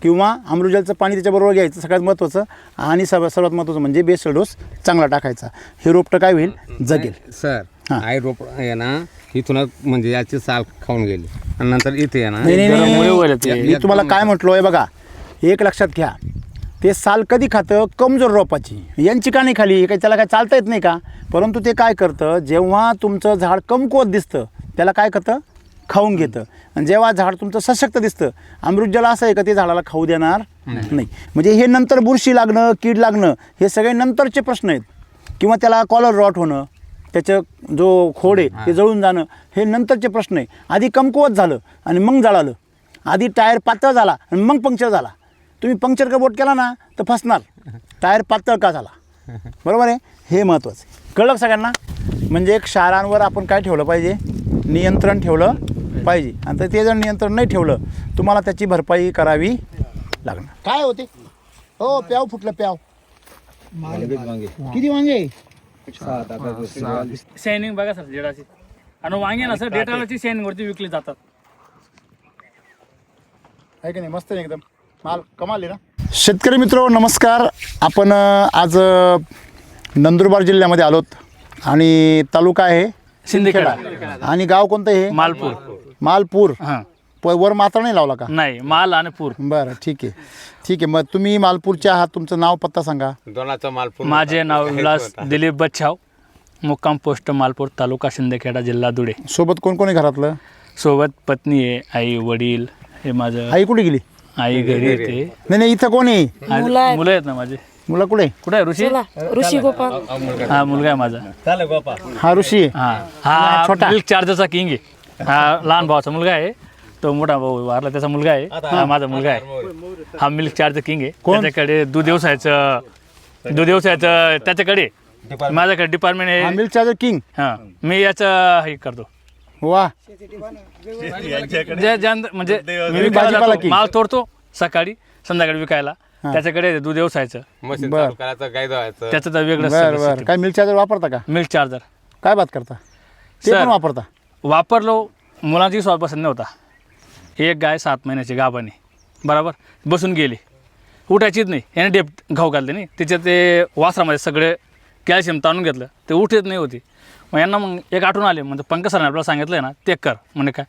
किंवा अमृतजलचं पाणी त्याच्याबरोबर घ्यायचं सगळ्यात महत्त्वाचं. आणि सर्वात महत्त्वाचं म्हणजे बेसल डोस चांगला टाकायचा. हे रोपटं काय होईल? जगेल. सर हां. आई रोप आहे ना, इथूनच म्हणजे याची साल खाऊन गेली आणि नंतर इथे आहे ना, नाही, गरममुळे वळलं ते. मी तुम्हाला काय म्हटलो आहे बघा, एक लक्षात घ्या, ते साल कधी खातं? कमजोर रोपाची. यांची का नाही खाली? काही त्याला काय चालता येत नाही का? परंतु ते काय करतं, जेव्हा तुमचं झाड कमकुवत दिसतं त्याला काय करतं? खाऊन घेतं. आणि जेव्हा झाड तुमचं सशक्त दिसतं, अमृतजल असं आहे का ते झाडाला खाऊ देणार नाही. म्हणजे हे नंतर बुरशी लागणं, कीड लागणं, हे सगळे नंतरचे प्रश्न आहेत. किंवा त्याला कॉलर रॉट होणं, त्याचं जो खोड आहे ते जळून जाणं, हे नंतरचे प्रश्न आहे. आधी कमकुवत झालं आणि मग जळालं. आधी टायर पातळ झाला आणि मग पंक्चर झाला. तुम्ही पंक्चर का बोट केला ना तर फसणार. टायर पातळ का झाला? बरोबर आहे. हे महत्त्वाचं आहे. कळलं सगळ्यांना? म्हणजे क्षारांवर आपण काय ठेवलं पाहिजे? नियंत्रण ठेवलं पाहिजे. आणि ते जर नियंत्रण नाही ठेवलं, तुम्हाला त्याची भरपाई करावी लागणार. काय होते? हो, प्याव फुटलं, प्याव. किती वांगे? शायनिंग बघा सर जेडाची. आणि वांगे ना सर डेटालाची शायनिंग वरती विकली जातात. आहे की नाही? मस्त आहे एकदम. माल कमाल आहे ना. शेतकरी मित्र नमस्कार. आपण आज नंदुरबार जिल्ह्यामध्ये आलोत आणि तालुका आहे शिंदखेडा. आणि गाव कोणतं आहे? मालपूर. मालपूर. हां, वर मात्र नाही लावला का? नाही, माल आणि पूर. बरं, ठीक आहे, ठीक आहे. मग तुम्ही मालपूरचे आहात, तुमचं नाव पत्ता सांगा. दोनाचा माल पूर्ण माझे नाव विलास दिलीप बच्छाव, मुक्काम पोस्ट मालपूर, तालुका शिंदखेडा, जिल्हा धुळे. सोबत कोण कोण आहे घरातलं? सोबत पत्नी आहे, आई वडील. हे माझं आई कुठे गेली? आई घरी येते. नाही, इथं कोण आहे? मुलं आहेत ना माझे. मुलं कुठे? कुठे आहे ऋषी? ऋषी गोपाल. हा मुलगा आहे माझा. हा ऋषी आहे. हा छोटा. मिल्क चार्जरचा किंग आहे. हा लहान भावाचा मुलगा आहे. तो मोठा भाऊ वारला त्याचा मुलगा आहे. हा माझा मुलगा आहे. हा मिल्क चार्जर किंग आहे. त्याच्याकडे दूध व्यवसायाचं त्याच्याकडे. माझ्याकडे डिपार्टमेंट हा आहे. Milk charger king. हा मी याचं हे करतो. वा. म्हणजे मी विकायला भाजीपाला जातो. king. माल तोडतो सकाळी संध्याकाळी विकायला. त्याच्याकडे दूध व्यवसायाचं मशीन बरं. चालू करायचं, गाय धुवायचं. त्याचं तर वेगळं बरं बरं. काय मिल्क चार्जर वापरता का? मिल्क चार्जर काय बात करता? ते सर. पण वापरता? वापरलो. मुलांची स्वाद पसंत नव्हता. एक गाय 7 महिन्याची गाभाने बरोबर बसून गेली, उठायचीच नाही. याने डेप घाऊ घालते नाही, तिच्या ते वासरामध्ये सगळे कॅल्शियम ताणून घेतलं, ते उठत नाही होती. मग यांना मग एक आठवण आले, म्हणजे पंकज सरांनी आपल्याला सांगितलं आहे ना ते कर. म्हणजे काय,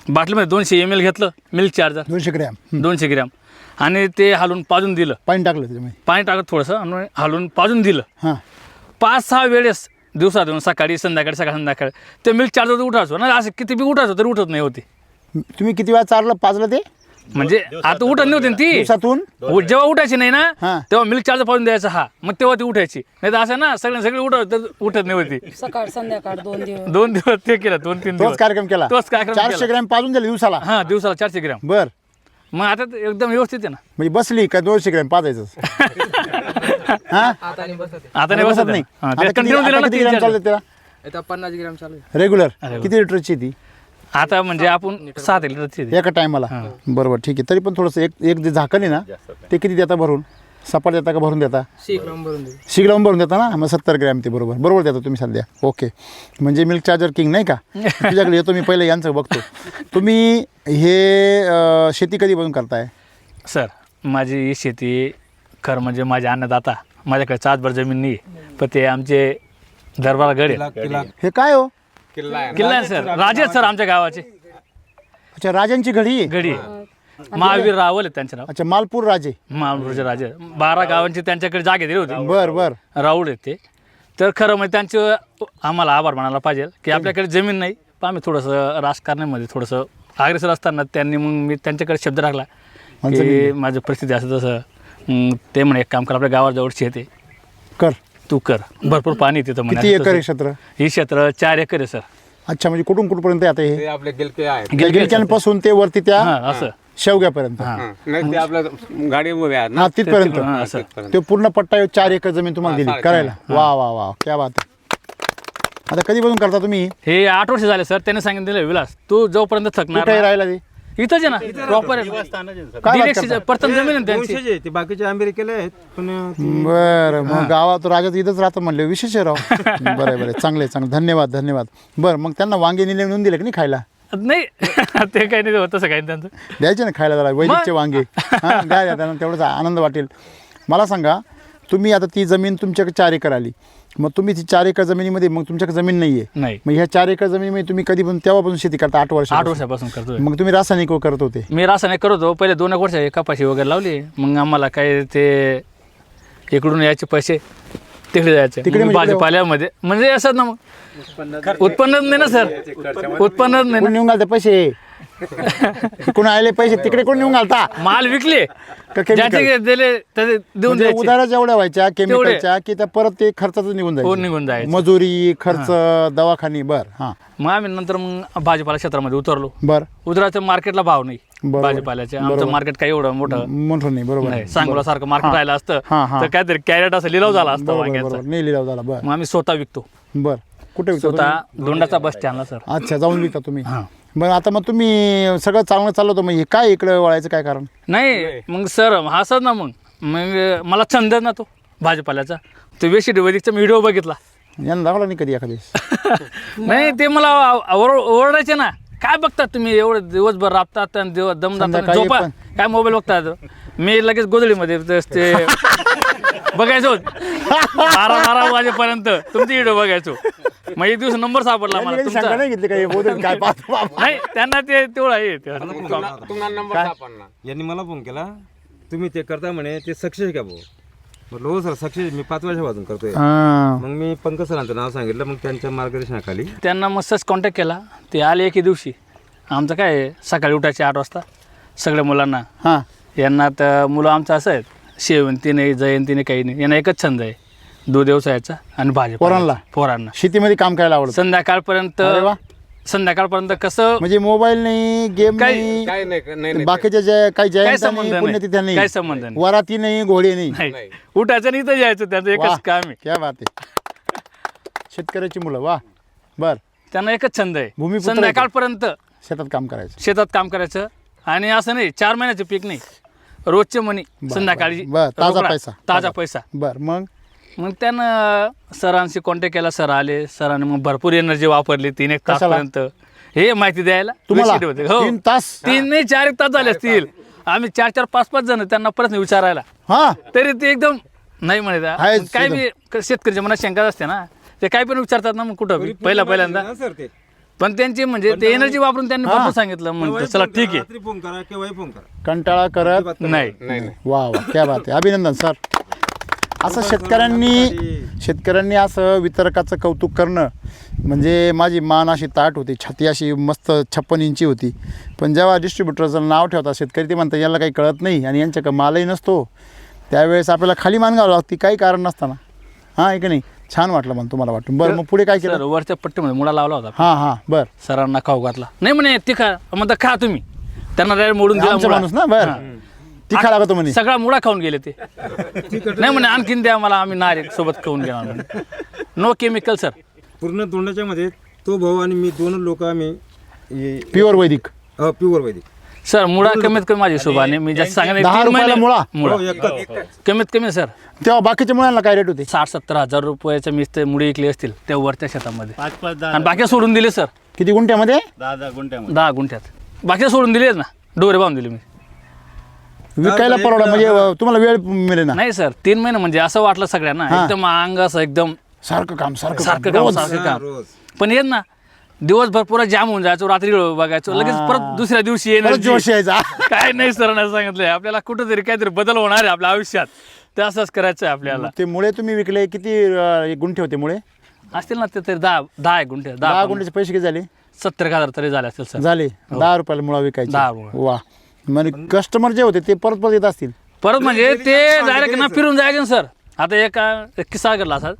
बाटलीमध्ये 200 ml घेतलं मिल्क चार्जर, 200 ग्रॅम 200 ग्रॅम, आणि ते हालून पाजून दिलं. पाणी टाकलं त्याच्यामध्ये? पाणी टाकत थोडंसं आणि हालून पाजून दिलं. हां. 5-6 वेळेस दिवसातून, सकाळी संध्याकाळी संध्याकाळी ते मिल्क चार्जर उठायचो ना. असं किती बी उठायचो तरी उठत नाही होती. तुम्ही किती वेळा चारलं, पाजलं ते? म्हणजे आता उठत नव्हती ना ती. दिवसातून? जेव्हा उठायची नाही हां. ना तेव्हा मिल्क चार्जर पाजून द्यायचा. हा मग तेव्हा ती उठायची. नाही तर असं ना सगळे उठत नाही होती. सकाळ संध्याकाळ 2 दिवस. 2 दिवस ते केलं, 2-3 दिवस तोच कार्यक्रम केला? तोच कार्यक्रम 400 केला. ग्रॅम पाजून दिले दिवसाला? हा दिवसाला 400 ग्रॅम. बर. मग आता ते एकदम व्यवस्थित आहे ना. म्हणजे बसली का 200 ग्रॅम पाजायचं? हा? आता नाही बसत बसत नाही. हा, आता ते किती continue दिलं ना किती 3-4 ग्रॅम चालतं त्याला? आता 50 ग्रॅम चालू आहे. रेग्युलर? किती लिटरची ती आता म्हणजे आपण 7 लिटरची एका टायमाला? बरोबर, ठीक आहे. तरी पण थोडंसं एक जे झाकण आहे ना ते किती देता भरून? सपाट देता का भरून देता? 100 ग्रॅम भरून दे. 100 ग्रॅम भरून देता ना? मग 70 ग्रॅम ते बरोबर देता तुम्ही सध्या. ओके. म्हणजे मिल्क चार्जर किंग नाही का? तुझ्याकडे येतो मी पहिलं, यांचं बघतो. तुम्ही हे शेती कधीपासून करताय? सर माझी ही शेती खरं म्हणजे माझे अन्नदाता, माझ्याकडे 4 जमीन नाही, पण ते आमचे दरबार गड आहे. हे काय हो? किल्ला आहे. किल्ला आहे सर, राजे आहेत सर आमच्या गावाचे. अच्छा राजांची घडी आहे. गडी आहे. महावीर रावल आहे त्यांचे नाव. अच्छा मालपूर राजे. महावीरचे राजे 12 गावांची त्यांच्याकडे जागे दिली होती. बर बर. राऊळ आहेत ते. तर खरं म्हणजे त्यांचे आम्हाला आभार मानायला पाहिजे की आपल्याकडे जमीन नाही, पण आम्ही थोडंसं राजकारणामध्ये थोडंसं अग्रेसर असताना त्यांनी मग मी त्यांच्याकडे शब्द टाकला की माझी परिस्थिती असं तसं. ते म्हणे एक काम कर, आपल्या गावाजवळ शेत आहे, कर. तू कर, भरपूर पाणी आहे तिथं म्हणे. किती एकर आहे क्षेत्र? ही क्षेत्र 4 एकर आहे सर. अच्छा म्हणजे कुठून कुठपर्यंत आता हे ते आपले गिलके आहेत. गिलक्यांपासून ते वरती त्या हां असं. शेवग्यापर्यंत. नाही ते आपल्या गाडी उभे आहेत ना हा तिथपर्यंत. हां असं. ते पूर्ण पट्टा 4 एकर जमीन तुम्हाला दिली करायला. वा वा वा क्या बात आहे. आता कधीपासून करता तुम्ही? हे 8 वर्ष झाले सर. त्याने सांगितलं विलास तू जोपर्यंत थकणार कुठे नाही-" राहिला ते? इथंच आहे ना प्रॉपर काय बात करता? प्रथम जमीन आहे त्यांची. ते बाकीचे अमेरिकेला आहेत पण बरं मग गावात राजात इथंच राहतो म्हणले विशेष आहे राव. बरं बरं चांगले चांगले धन्यवाद धन्यवाद. बरं मग त्यांना वांगे नेऊन दिले की नाही खायला? नाही ते काही नाही होत तसं काही त्यांचं. द्यायचे ना खायला जरा वैदिकचे वांगे. हां द्या त्यांना तेवढाच आनंद वाटेल. मला सांगा तुम्ही आता ती जमीन तुमच्याकडे 4 एकर आली, मग तुम्ही ती 4 एकर जमिनीमध्ये मग तुमच्याकडे जमीन नाही आहे. नाही, मग ह्या 4 एकर जमिनीमध्ये तुम्ही कधीपासून तेव्हापासून शेती करता? 8 वर्ष. 8 वर्षापासून करतोय. मग तुम्ही रासायनिक करत होते? मी रासायनिक करत होतो पहिले 2 वर्ष कपाशी वगैरे लावली. मग आम्हाला काय ते इकडून यायचे पैसे तिकडे जायचे. तिकडे मग म्हणजे भाजीपाल्यामध्ये म्हणजे असं ना मग उत्पन्नच नाही ना सर. उत्पन्नच नाही कोण ना. नेऊन घालते पैसे? कोण आले पैसे तिकडे कोण नेऊन घालता? माल विकले का chemical? ज्याचे दिले त्याचे देऊन म्हणजे द्यायचे. उधारा जेवढ्या व्हायच्या केमिकलच्या की त्या परत ते खर्चाच निघून हो, जायचं. निघून जायचं. मजुरी खर्च दवाखानी. बर हां मग आम्ही नंतर मग भाजीपाला क्षेत्रामध्ये उतरलो. बर उतरायचं मार्केटला भाव नाही बरोबर. भाजीपाल्याचे. आमचं मार्केट काही एवढं मोठं मोठं नाही. बरोबर नाही. सांगोला सारखं मार्केट राहिलं असतं हां, हां. तर काहीतरी कॅरेट असं लिलाव झाला असता बरोबर वांग्याचा. बरोबर नाही लिलाव झाला. बर मग आम्ही स्वतः विकतो. बर कुठे विकता स्वतः दोंडाचा बस स्टँडला सर. तुम्ही? अच्छा जाऊन विकता तुम्ही. हां. बरं आता मग तुम्ही सगळं चांगलं चाललं होतं, मग हे काय इकडे वळायचं काय कारण? नाही मग सर असं ना मग मला छंद ना तो भाजीपाल्याचा. तो वेशी वैदिकचा मी व्हिडिओ बघितला. यांना दाखवला नाही कधी एखाद्या? नाही ते मला ओरडायचे ना, काय बघतात तुम्ही एवढं दिवसभर राबतात आणि दम जातात संध्याकाळी झोपा पण. काय मोबाईल बघतात. मी लगेच गोधडीमध्ये ते बघायचो 12 वाजेपर्यंत तुमचे व्हिडिओ बघायचो. मग एक दिवस नंबर सापडला मला यांनी कधी शंका तुमचा. नाही घेतली काय बोलत काय पाहतो बाबा? नाही त्यांना ते तेवढं आहे ते. तुम्हाला नंबर सापडणार. यांनी मला फोन केला तुम्ही ते करता म्हणे ते सक्सेस आहे का भाऊ? म्हटलं हो सर सक्सेस मी 5 वर्षापासून करतोय. हां. मग मी पंकज सरांचं नाव सांगितलं, मग त्यांच्या मार्गदर्शनाखाली त्यांना मस्तच कॉन्टॅक्ट केला. ते आले एके दिवशी. आमचं काय आहे, सकाळी उठायचे 8 वाजता सगळ्या मुलांना. हां यांना तर मुलं आमचं असं आहेत, शेवंती नाही जयंती नाही काही नाही. यांना एकच छंद आहे, दूध व्यवसायाचा आणि भाजी पोरांना शेतीमध्ये काम करायला आवडतं. संध्याकाळपर्यंत. अरे वा. संध्याकाळपर्यंत कसं म्हणजे मोबाईल नाही गेम काही- नाही काय नाही बाकीच्या काही काय जयंत्या संबंध नाही नाही. पुण्यतिथ्या नाही काय संबंध नाही. वराती नाही घोडे नाही. नाही उठायचं नाही तर जायचं, त्यांचं वाह, एकच काम आहे. क्या बात आहे. शेतकऱ्याची मुलं वा. बर त्यांना एकच छंद आहे, भूमिपुत्र आहे. संध्याकाळपर्यंत शेतात काम करायचं. शेतात काम करायचं. आणि असं नाही 4 महिन्याचं पीक नाही, रोजचे मनी संध्याकाळी. बर, ताजा रोकडा, पैसा. ताजा पैसा. बर मग मग त्यानं सरांशी कॉन्टॅक्ट केला. सर आले. सरांनी मग भरपूर एनर्जी वापरली 3-1 तासपर्यंत हे माहिती द्यायला. तुम्हाला विषय होते. हो 3 तास? 3 नाही 4-1 तास झाले असतील. आम्ही 4-4, 5-5 जण त्यांना प्रश्न विचारायला. हा तरी ते एकदम नाही म्हणत. आहेच काय बी शेतकऱ्याच्या मनात शंका असते ना, ते काय पण विचारतात ना. मग कुठं बी, पहिल्यांदा. सर ते पण त्यांची म्हणजे ते एनर्जी वापरून त्यांनी भरपूर सांगितलं. म्हणतो चला ठीक आहे. रात्री फोन करा केव्हाही फोन करा. कंटाळा करत नाही वा वा क्या बात आहे. अभिनंदन सर. असं शेतकऱ्यांनी असं वितरकाचं कौतुक करणं म्हणजे माझी मान अशी ताट होती, छाती अशी मस्त 56 इंची होती. पण जेव्हा डिस्ट्रीब्युटरचं नाव ठेवतात शेतकरी, ते म्हणतात याला काही कळत नाही आणि यांच्याकडे मालही नसतो, त्यावेळेस आपल्याला खाली मान घालावं लागते काही कारण नसताना. हां आहे की नाही? छान वाटलं मग तुम्हाला वाटून. बरं मग पुढे काय केलं? सर वरच्या पट्टीमध्ये मुळा लावला होता. हां हां बर. सरांना खाऊ घातला. नाही म्हणे ती खा. म्हणता खा तुम्ही. त्यांना डायरेक्ट मोडून दिला आमचा मुळा. माणूस ना. बरं तिखा लागतो म्हणे. सगळा मुळा खाऊन गेले ते. नाही म्हणे आणखीन द्या मला, आम्ही नारे सोबत खाऊन घेणार म्हणे. No chemical sir. पूर्ण तोंडाच्या मध्ये तो भाऊ आणि मी 2 लोक आम्ही प्युअर वैदिक. प्युअर वैदिक. सर मुळा कमीत कमी माझ्या हिशोबाने मी जास्त सांगत 10 रुपयाला मुळा? मुळा कमीत कमी सर. तेव्हा बाकीच्या मुलांना काय रेट होते? 60-70 हजार रुपयाच्या मी ते मुळी विकली असतील त्या वरच्या शेतामध्ये. 5-5, 10 आणि बाकी सोडून दिले सर. किती गुंठ्यामध्ये? 10 गुंठ्यामध्ये. 10 गुंठ्यात बाकी सोडून दिले ना, डोरे बांधून दिले मी. विकायला परवडा म्हणजे तुम्हाला वेळ मिळेल ना. नाही सर 3 महिने म्हणजे असं वाटलं सगळ्यांना एकदम अंग असं एकदम सारखं काम सारखं काम रोज. सारखं काम. रोज. पण येत ना दिवसभर पुरा जाम होऊन जायचो, रात्री बघायचो, लगेच परत दुसऱ्या दिवशी परत जोश एनर्जी. यायचा. काय नाही सरांना सांगितलंय आपल्याला कुठंतरी काहीतरी बदल होणार आहे आपल्या आयुष्यात, ते असंच करायचं आहे आपल्याला. ते मुळे तुम्ही विकले किती गुंठे होते मुळे? असतील ना ते तरी 10 एक गुंठे, 10 गुंठेचे पैसे किती झाले? 70,000 तरी झाले असतील सर. झाले 10 रुपयाला मुळा विकायचे. 10 रुपये. वा, म्हणजे कस्टमर जे होते ते परत परत येत असतील. परत म्हणजे ते डायरेक्ट ना फिरून जायचे ना सर. आता एक किस्सा घडला असा,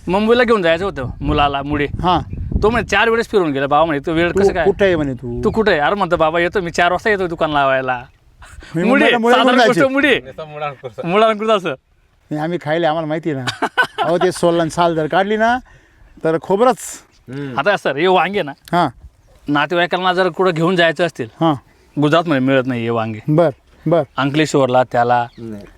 मुंबईला घेऊन जायचं होतं मुलाला मुळे. हा, तो म्हणजे 4 वेळेस फिरून गेला. बाबा म्हणे तो वेळ कसं तू काय, कुठे आहे म्हणे तू? तू कुठे आहे? अरे म्हणतो बाबा येतो मी 4 वाजता येतो दुकान लावायला. मी मुळे मुंबईला मुळे साधारण घेऊन गोष्ट जायचे. मुळे मुळांकृत असं. नाही, आम्ही खायले, आम्हाला माहिती आहे ना. अहो ते सोलन साल जर काढली ना तर खोबरच. आता सर हे वांगे ना, हां नातेवाईकांना जर कुठं घेऊन जायचं असतील, हां, गुजरातमध्ये मिळत नाही हे वांगे. बर बर. अंकलेश्वरला त्याला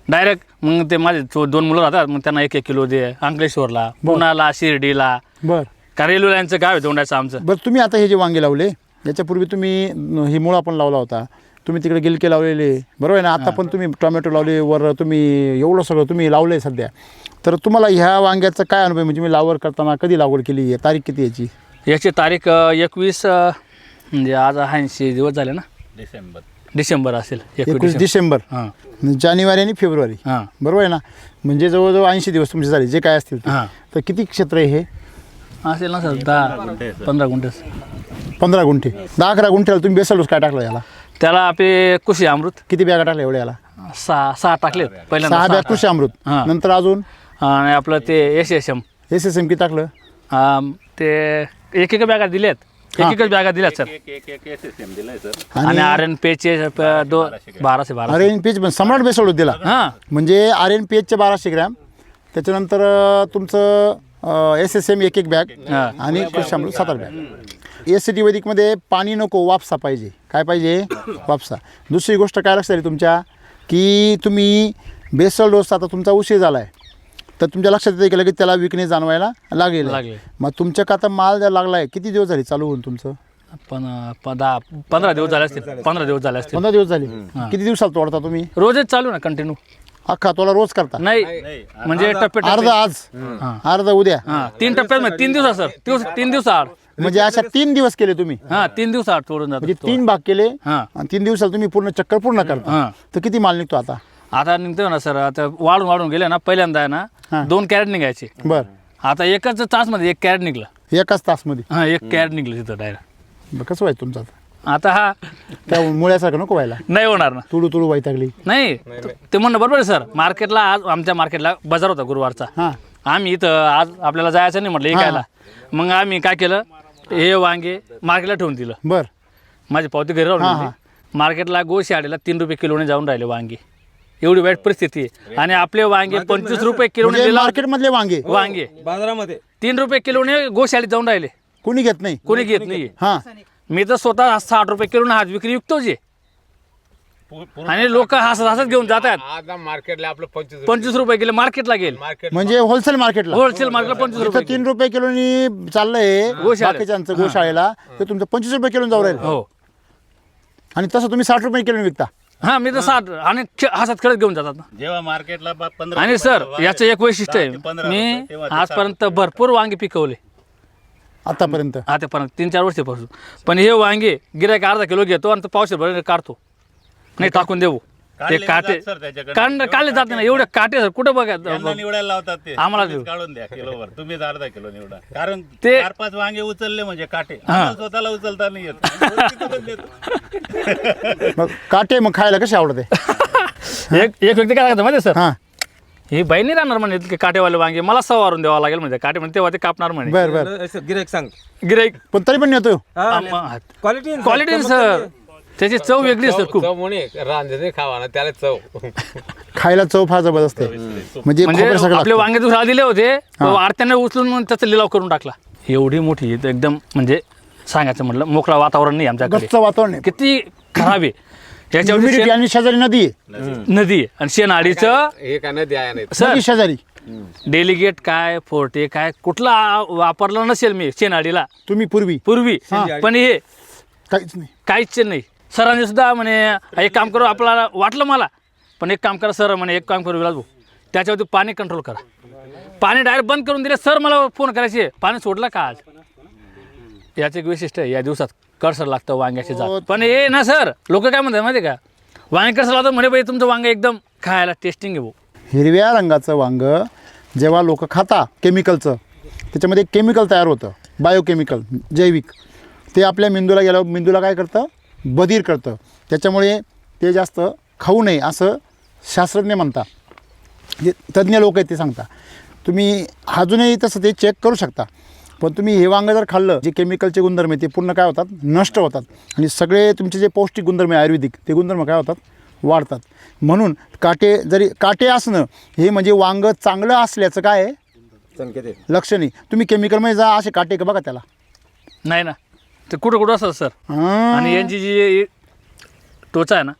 डायरेक्ट मग ते माझे 2 मुलं राहतात, मग त्यांना 1-1 किलो दे. अंकलेश्वरला, पुण्याला, शिर्डीला, बर का रेल्वे लाईनचं गाव आहे दोंडाचं आमचं. बरं, तुम्ही आता हे जे वांगे लावले याच्यापूर्वी तुम्ही ही मुळा पण लावला होता, तुम्ही तिकडे गिलके लावलेले, बरोबर आहे ना? आता पण तुम्ही टोमॅटो लावले, वर तुम्ही एवढं सगळं तुम्ही लावलं आहे सध्या. तर तुम्हाला ह्या वांग्याचा काय अनुभव? म्हणजे तुम्ही लागवड करताना कधी लागवड केली आहे? तारीख किती याची? याची तारीख 21 म्हणजे आज 80 दिवस झाले ना, डिसेंबर असेल. 21 डिसेंबर. हां जानेवारी आणि फेब्रुवारी, हां बरोबर आहे ना? म्हणजे जवळजवळ 80 दिवस तुमचे झाले, जे काय असतील ते. हां तर किती क्षेत्र आहे हे? असेल ना सर 10-15 गुंठे. 15 गुंठे. 10-11 गुंठ्याला तुम्ही बेसल डोस काय टाकला याला? त्याला आपले कृषी अमृत किती बॅगा टाकल्या एवढ्या याला? 6 टाकले 6 पहिल्यांदा. बॅग कृषी अमृत. हां. नंतर अजून आणि आपलं ते SSM SSM किती टाकलं? ते एक बॅगा दिल्यात, एक बॅगा दिल्यात सर. एक SSM दिलंय सर. आणि RNPH 1200. RNPH पण सम्राट बेसल डोस दिला. हां म्हणजे RNPH 1200 ग्रॅम, त्याच्यानंतर तुमचं SSM एक बॅग आणि कृषी अमृत 7 बॅग. SCT वैदिकमध्ये पाणी नको, वापसा पाहिजे. काय पाहिजे? वापसा. दुसरी गोष्ट काय लक्षात आली तुमच्या, की तुम्ही बेसल डोस आता तुमचा उशीर झाला आहे, तर तुमच्या लक्षात येते की लगेच त्याला विकणे जाणवायला लागेल. मग तुमच्या का आता माल जर लागला आहे, किती दिवस झाले चालू होऊन तुमचं? 15 दिवस झाले असतील. 15 दिवस झाले असतील. 15 दिवस झाले. किती दिवसात तोडता तुम्ही? रोजच चालू ना कंटिन्यू. अख्खा तोला रोज करता? नाही म्हणजे टप्पे अर्धा आज, अर्धा उद्या. 3 टप्प्यात 3 दिवसात सर. 3 दिवसाआड. म्हणजे अशा 3 दिवस केले तुम्ही? 3 दिवसाआड तोडून म्हणजे जातो. 3 भाग केले हां आणि 3 दिवसाला तुम्ही पूर्ण चक्कर पूर्ण करता. हां तर किती माल निघतो आता? आता निघतो ना सर. आता वाढून गेले ना, पहिल्यांदा आहे ना हां. 2 कॅरेट निघायचे. बर. आता एकाच तासमध्ये 1 कॅरेट निघलं. एकाच तासमध्ये? 1 कॅरेट निघलं तिथं डायरेक्ट. कसं व्हायचं तुमचं आता? आता हा त्या मुळ्यासारखं नको व्हायला. नाही होणार ना. तुडू तुडू वैतागली. नाही ते म्हणणं बरोबर आहे सर. मार्केटला आज आमच्या मार्केटला बाजार होता गुरुवारचा. हां आम्ही इथं आज आपल्याला जायचं नाही म्हटलं ऐकायला. मग आम्ही काय केलं, हे वांगे मार्केटला ठेवून दिलं. बर. माझी पावती घरी राहून हां, दिली. मार्केटला गोशाळेला 3 रुपये किलोने जाऊन राहिले वांगे. एवढी वाईट परिस्थिती आहे. आणि आपले वांगे 25 रुपये किलोने म्हणजे दिला. मार्केटमधले वांगे वांगे बाजारामध्ये 3 रुपये किलोने गोशाळेत जाऊन राहिले. कोणी घेत नाही? कोणी घेत नाही. हां. मी तर स्वतः 60 रुपये किलोने हात विक्री विकतोच आहे. आणि लोक हसत घेऊन जातात. आता मार्केटला आपलं 25 रुपये किलो मार्केटला गेल. मार्केट म्हणजे होलसेल मार्केटला होलसेल मार्केटला 25 रुपये. 3 रुपये किलोनी चाललंय गोशाळेत. बाकीच्यांचं गोशाळेला, ते तुमचं 25 रुपये किलो जाऊ राहील. हो. आणि तसं तुम्ही 60 रुपये किलो विकता? हा मी तर 60 आणि हसत खेळत घेऊन जातात ना. जेव्हा मार्केटला 15 आणि सर याचं एक वैशिष्ट्य आहे, 15 मी तेव्हा ते आजपर्यंत भरपूर वांगे पिकवले आतापर्यंत. आतापर्यंत 3-4 वर्षापासून. पण हे वांगे गिरायक अर्धा किलो घेतो आणि तो पावशे भरून काढतो. नाही टाकून देऊ ते काढले काटे. जात सर त्याच्याकडे. काढले जात नाही एवढे काटे सर. कुठं यांना बघा निवडायला लावतात ते. आम्हाला तुम्हीच देऊ. काढून द्या किलोवर. तुम्हीच अर्धा किलो निवडा. कारण ते- 4-5 वांगे उचलले म्हणजे काटे. आम्हाला स्वतःला उचलता नाही येत. तिथूनच देतो. मग काटे मग खायला कसे आवडते? एक व्यक्ती काय करतो माहिती सर, हां. ही बाई नाही राहणार म्हणे इतके काटेवाले वांगे, मला सवारून द्यावा लागेल म्हणजे काटे म्हणे, तेव्हा ते कापणार म्हणे बर बर. गिरायक सांग गिराईक. पण तरी पण नेतो. क्वालिटी क्वालिटी सर, त्याची चव वेगळी आहे सर खूप. चव म्हणे रांधणे खावा ना त्याला चव. खायला चव फार जबरदस्त आहे. म्हणजे म्हणजे खोबऱ्यासारखं आपले लागतं. वांगे दुसरा दिले होते, तो आडत्याने उचलून मग त्याचा लिलाव करून टाकला. एवढी मोठी इथं एकदम म्हणजे सांगायचं म्हटलं मोकळा वातावरण नाही आमच्याकडे. गच्च वातावरण आहे. किती खराब आहे. याच्यावर Humidity आणि शेजारी नदी आहे. नदी आहे आणि शेणाडीचं हे का नाही द्या नाही. सर नदी शेजारी. डेलिगेट काय फोर्टे काय कुठला वापरला नसेल मी शेणाडीला तुम्ही पूर्वी पूर्वी. पण हे काहीच नाही. काहीच नाही. सरांनी सुद्धा म्हणे एक काम करू, आपल्याला वाटलं मला, पण एक काम करा सर म्हणे, एक काम करू विलास भाऊ, त्याच्यावरती पाणी कंट्रोल करा. पाणी डायरेक्ट बंद करून दिले. सर मला फोन करायचे, पाणी सोडलं का आज? याचं एक वैशिष्ट्य आहे, या दिवसात करसर लागतं वांग्याची जात. पण हे ना सर, लोक काय म्हणतात माहिती आहे का, वांगे करसर लावतं म्हणे बाई तुमचं वांगे एकदम खायला टेस्टिंग आहे भाऊ. हिरव्या रंगाचं वांग जेव्हा लोक खाता केमिकलचं, त्याच्यामध्ये केमिकल तयार होतं, बायोकेमिकल, जैविक. ते आपल्या मेंदूला गेल्यावर मेंदूला काय करतं, बधीर करतं. त्याच्यामुळे ते जास्त खाऊ नये असं शास्त्रज्ञ म्हणतात, जे तज्ज्ञ लोक आहेत ते सांगता. तुम्ही अजूनही तसं ते चेक करू शकता. पण तुम्ही हे वांगं जर खाल्लं, जे केमिकलचे गुणधर्म आहे ते पूर्ण काय होतात, नष्ट होतात. आणि सगळे तुमचे जे पौष्टिक गुणधर्म आहे आयुर्वेदिक, ते गुणधर्म काय होतात, वाढतात. म्हणून काटे असणं हे म्हणजे वांगं चांगलं असल्याचं काय आहे, संकेत आहे. लक्षण आहे. तुम्ही केमिकलमध्ये जा, असे काटे का बघा त्याला. नाही ना, ते कुठं कुठं असतात सर. हां आणि यांची जी टोचा आहे ना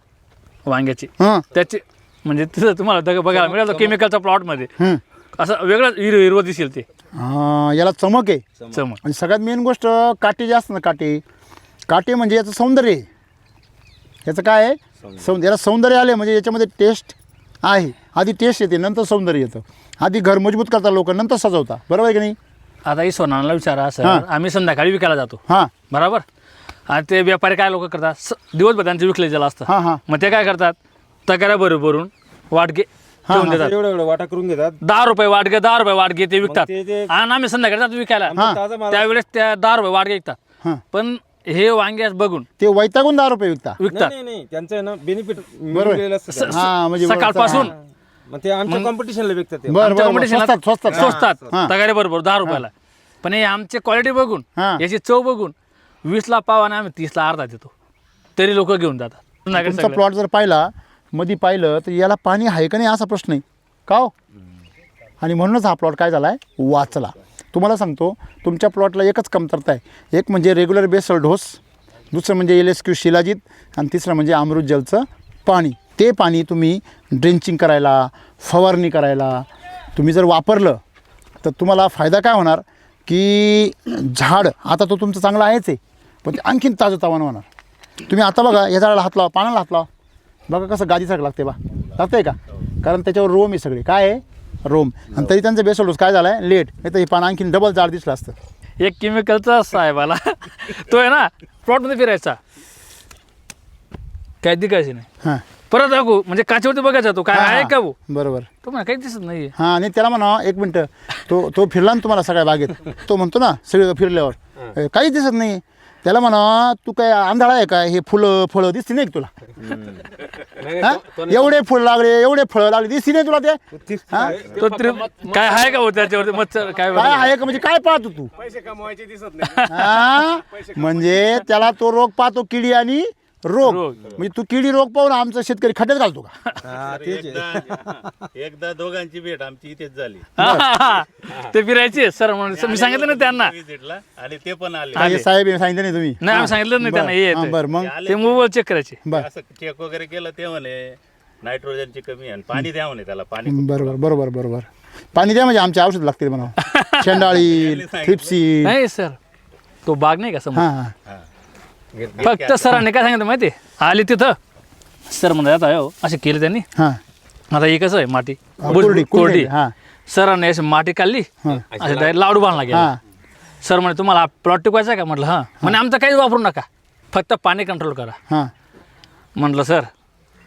वांग्याची, हां त्याची म्हणजे तिथं तुम्हाला बघायला मिळालं केमिकलच्या प्लॉटमध्ये हं. असं वेगळं हिरवं दिसेल ते हां, याला चमक आहे. चमक. आणि सगळ्यात मेन गोष्ट काटे जे असतात ना, काटे म्हणजे याचं सौंदर्य आहे. याचं काय आहे, याला सौंदर्य आले म्हणजे याच्यामध्ये टेस्ट आहे. आधी टेस्ट येते, नंतर सौंदर्य येतं. आधी घर मजबूत करतात लोक, नंतर सजवता. बरोबर आहे की नाही. आता ही सोनाला विचारा सर, हां. आम्ही संध्याकाळी विकायला जातो हां बरोबर, आणि ते व्यापारी काय लोक करतात, दिवसभर त्यांचं विकलेलं असतं. हां हां मग ते काय करतात, तगाऱ्या भरून वाटगे ठेवून देतात. एवढं एवढं वाटा करून घेतात. 10 रुपये वाटगे, 10 रुपये वाटगे ते विकतात. ते जे- आणि आम्ही संध्याकाळी जातो विकायला, ताजा माल त्यावेळेस त्या 10 रुपये वाटगे विकतात. हां. पण हे वांग्यास बघून ते वैतागून 10 रुपये विकता. विकतात नाही त्यांचं आहे ना बेनिफिट मिळालेलं असतं त्याला. हां म्हणजे सकाळपासून मग ते आमच्या कॉम्पिटिशनला विकतात ते. बरं बरं competition ला स्वस्तात स्वस्तात हां. तगारे बरोबर 10 रुपयाला. पण हे आमचे क्वालिटी बघून, हां. याची चव बघून 20ला पाव आणि आम्ही 30ला अर्धा देतो, तरी लोक घेऊन जातात. संध्याकाळी तुमचा सगळे. प्लॉट जर पाहिला मध्ये पाहिलं तर याला पाणी आहे का नाही असा प्रश्न आहे का हो. आणि म्हणूनच हा प्लॉट काय झाला आहे, वाचला. तुम्हाला सांगतो, तुमच्या प्लॉटला एकच कमतरता आहे. एक म्हणजे रेग्युलर बेसल डोस, दुसरं म्हणजे LSQ शिलाजीत, आणि तिसरं म्हणजे अमृत जलचं पाणी. ते पाणी तुम्ही ड्रेंचिंग करायला, फवारणी करायला तुम्ही जर वापरलं तर तुम्हाला फायदा काय होणार, की झाड आता तो तुमचं चांगला आहेच आहे, पण ते आणखीन ताजंतवानं होणार. तुम्ही आता बघा, या झाडाला हात लावा, पानाला हात लावा, बघा कसं गादीसारखं लागते बा, लागतंय का, कारण त्याच्यावर रोम आहे सगळे. काय आहे, रोम. आणि तरी त्यांचं बेसल डोस काय झाला आहे, लेट. नाही तर हे पान आणखीन डबल जाड दिसलं असतं. एक केमिकलचा साहेबाला तो आहे ना प्लॉटमध्ये फिरायचा, काय दिकायची नाही, हां परत दाखवू म्हणजे काचेवरती बघायचा तो काय आहे का भाऊ, बरोबर. तो म्हणा काही दिसत नाही. हां आणि त्याला म्हणा एक मिनटं, तो फिरला ना तुम्हाला सगळ्या बागेत, तो म्हणतो ना सगळं फिरल्यावर काहीच दिसत नाही. त्याला म्हणा तू काय आंधळा आहे का, हे फळं दिसते नाही का तुला, हां एवढे फुलं लागले, एवढे फळं लागले, दिसते नाही तुला ते, हां तो काय आहे का भाऊ त्याच्यावरती मच्छर काय काय आहे का, म्हणजे काय पाहतो तू, पैसे कमवायचे दिसत नाही. हां म्हणजे त्याला तो रोग पाहतो, किडी आणि रोग. रोग. म्हणजे तू किडी रोग पाहून आमचा शेतकरी खड्ड्यात घालतो का. हा, तेच आहे. एकदा दोघांची भेट आमची इथेच झाली ते फिरायचे सर म्हणून मी सांगितलं ना त्यांना. विजिटला, आणि ते पण आले. काय साहेब हे सांगितलं नाही तुम्ही. नाही आम्ही सांगितलं नाही त्यांना, हे हां, येतंय. बरं मग ते मोबाईल चेक करायचे. बरं असं चेक वगैरे केलं ते म्हणे नायट्रोजनची कमी आहे आणि पाणी द्या म्हणे त्याला, पाणी बरोबर बरोबर बरोबर. पाणी द्या म्हणजे आमचे औषध लागते म्हणा, शेंडाळी, थ्रिप्सी. नाही सर, तो बाग नाही का समोर, हां हां फक्त सरांनी काय सांगितलं माहिती, आली तिथं सर म्हणतात हो असे केले त्यांनी. हां आता हे कसं आहे माती कोरडी कोरडी, हां सरांनी अशी माती काढली, असे direct लाडू बांधला गेला. हां सर म्हणे तुम्हाला प्लॉट टिकवायचा का, म्हटलं हां. म्हणे आमचं काहीच वापरू नका, फक्त पाणी कंट्रोल करा. हां म्हटलं सर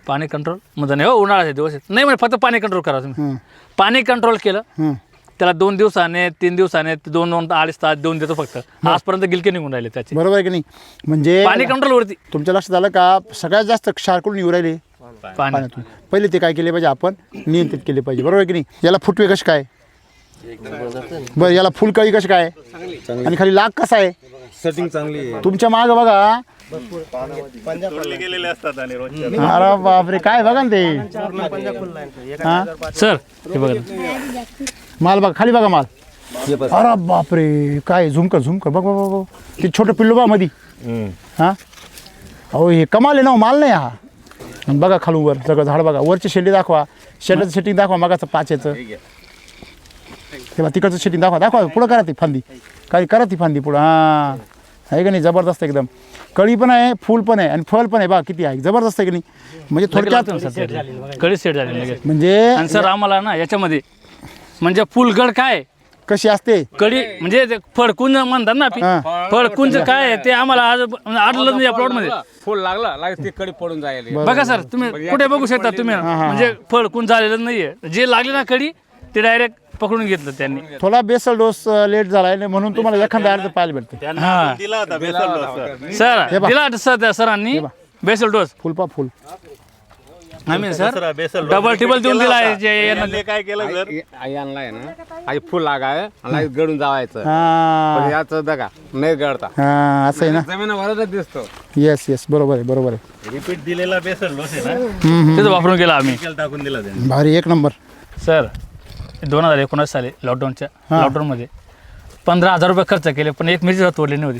पाणी कंट्रोल, म्हणजे नाही हो उन्हाळ्याचे दिवस आहेत. नाही म्हणे फक्त पाणी कंट्रोल करा तुम्ही. हं. पाणी कंट्रोल केलं, हं. त्याला 2 दिवसाने 3 दिवसाने 2 अडीच तास देऊन देतो फक्त. आजपर्यंत गिलके निघून राहिले त्याचे, बरोबर आहे की नाही. म्हणजे पाणी कंट्रोल वरती. तुमच्या लक्षात आलं का, सगळ्यात जास्त क्षार कुठून येऊ राहिले, पाणी पाण्यातून. पहिले ते काय केले पाहिजे, आपण नियंत्रित केले पाहिजे. बरोबर आहे की नाही. याला फुटवे कसे काय, बरं याला फुलकळी कशी काय, आणि खाली लाग कसा आहे. सेटिंग चांगली आहे. तुमच्या माग बघा, तोडले गेलेले असतात आणि रोजच्या अरे बापरे काय बघा ना ते. हां सर हे बघा ना. माल बघा, खाली बघा माल. अरे बापरे काय झुमकर झुमकर बघ बघ बघ, ते छोटं पिल्लू बा मधी. हां अहो हे कमाल आहे ना, माल नाही हा. आणि बघा खालून वर सगळं झाड बघा, वरची शेंडी दाखवा, शेंडाचं सेटिंग दाखवा, मगाचं पाचेचं तेव्हा तिकडचं सेटिंग दाखवा पुढं करा ती फांदी, काही करा ती फांदी पुढं. हां आहे का नाही, जबरदस्त एकदम. कळी पण आहे, फूल पण आहे, आणि फळ पण आहे बघा किती आहे, जबरदस्त आहे की नाही. म्हणजे थोडक्यात कडी सेट झाली लगेच. म्हणजे आणि सर आम्हाला ना याच्यामध्ये म्हणजे फुलगड काय कशी असते कडी म्हणजे ते फडकुंज म्हणतात ना हा. फडकुंज काय आहे ते आम्हाला आज आढळलं नाही या प्लॉट मध्ये. फुल लागला लागेल ती कडी पडून जायला. बघा सर तुम्ही कुठे बघू शकता तुम्ही म्हणजे फडकून झालेलं नाहीये. जे लागले ना कडी ते डायरेक्ट पकडून घेतलं त्यांनी. थोडा बेसल डोस लेट झालाय ना, म्हणून तुम्हाला एखादा अर्ध पाहायला भेटते. त्यांना आपण दिला होता बेसल डोस, सर हे बघ. दिला सर त्या सरांनी बेसल डोस. फुलपा फुल आम्ही दुसरा सर बेसल डबल टिबल देऊन दिला आहे जे यांना. यांनी काय केलं सर, आई आणलाय ना आई फुल लागाय आणि गडून जावायचं. हा पण याचं बघा नाही गळता, हा असं आहे ना. जमिनीवरच दिसतो. येस येस बरोबर आहे बरोबर आहे. रिपीट दिलेला बेसल डोस आहे ना, तिथं वापरून गेला आम्ही. केलं टाकून दिला त्यांनी. भारी एक नंबर. सर 2019 साली लॉकडाऊनच्या लॉकडाऊनमध्ये 15,000 रुपये खर्च केले पण एक मिरची तोडली नव्हती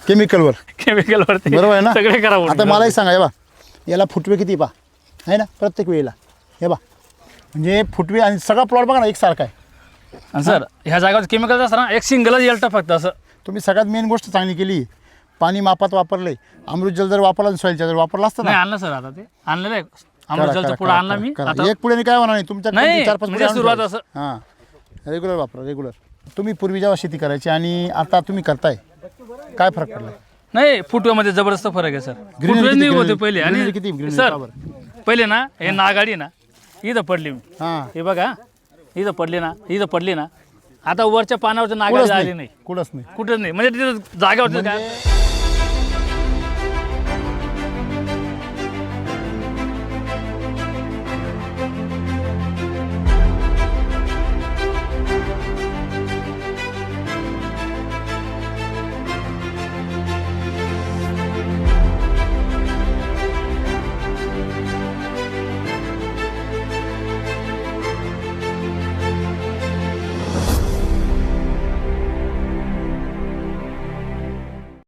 केमिकलवर केमिकलवरती. बरोबर आहे ना. सगळे खराब होऊन आता गेले. मलाही सांगा हे बा, याला फुटवे किती पा आहे ना प्रत्येक वेळेला. हे बा म्हणजे फुटवे आणि सगळा प्लॉट बघा ना एकसारखा आहे. आणि सर ह्या जागेवर केमिकल असतं ना एक सिंगलच येलटा फक्त असं. तुम्ही सगळ्यात मेन गोष्ट चांगली केली, पाणी मापात वापरले. अमृत जल जर वापरला सॉइलच्या जर वापरला असतं नाही ना. आणलं सर आता ते आणलेलं आहे अमृतजलचा पुढं आणला मी आता. एक पुढे काय होणार नाही तुमच्या नाही, 4-5 म्हणजे सुरुवात असं. हां रेग्युलर वापरा रेग्युलर. तुम्ही पूर्वी जेव्हा शेती करायची आणि आता तुम्ही करताय काय फरक पडला? नाही फुटव्यामध्ये जबरदस्त फरक आहे सर. Greenery फुटवे किती, नाही होते greenery? पहिले Greenery आणि किती, greenery सर का बरं? पहिले ना हे नागाडी ना इथं पडली मी. हां हे बघा इथं पडली ना आता वरच्या पानावरच्या नागाडी कुठंच आली नाही नाही कुठंच नाही. कुठंच नाही म्हणजे तिथं जागेवरती काय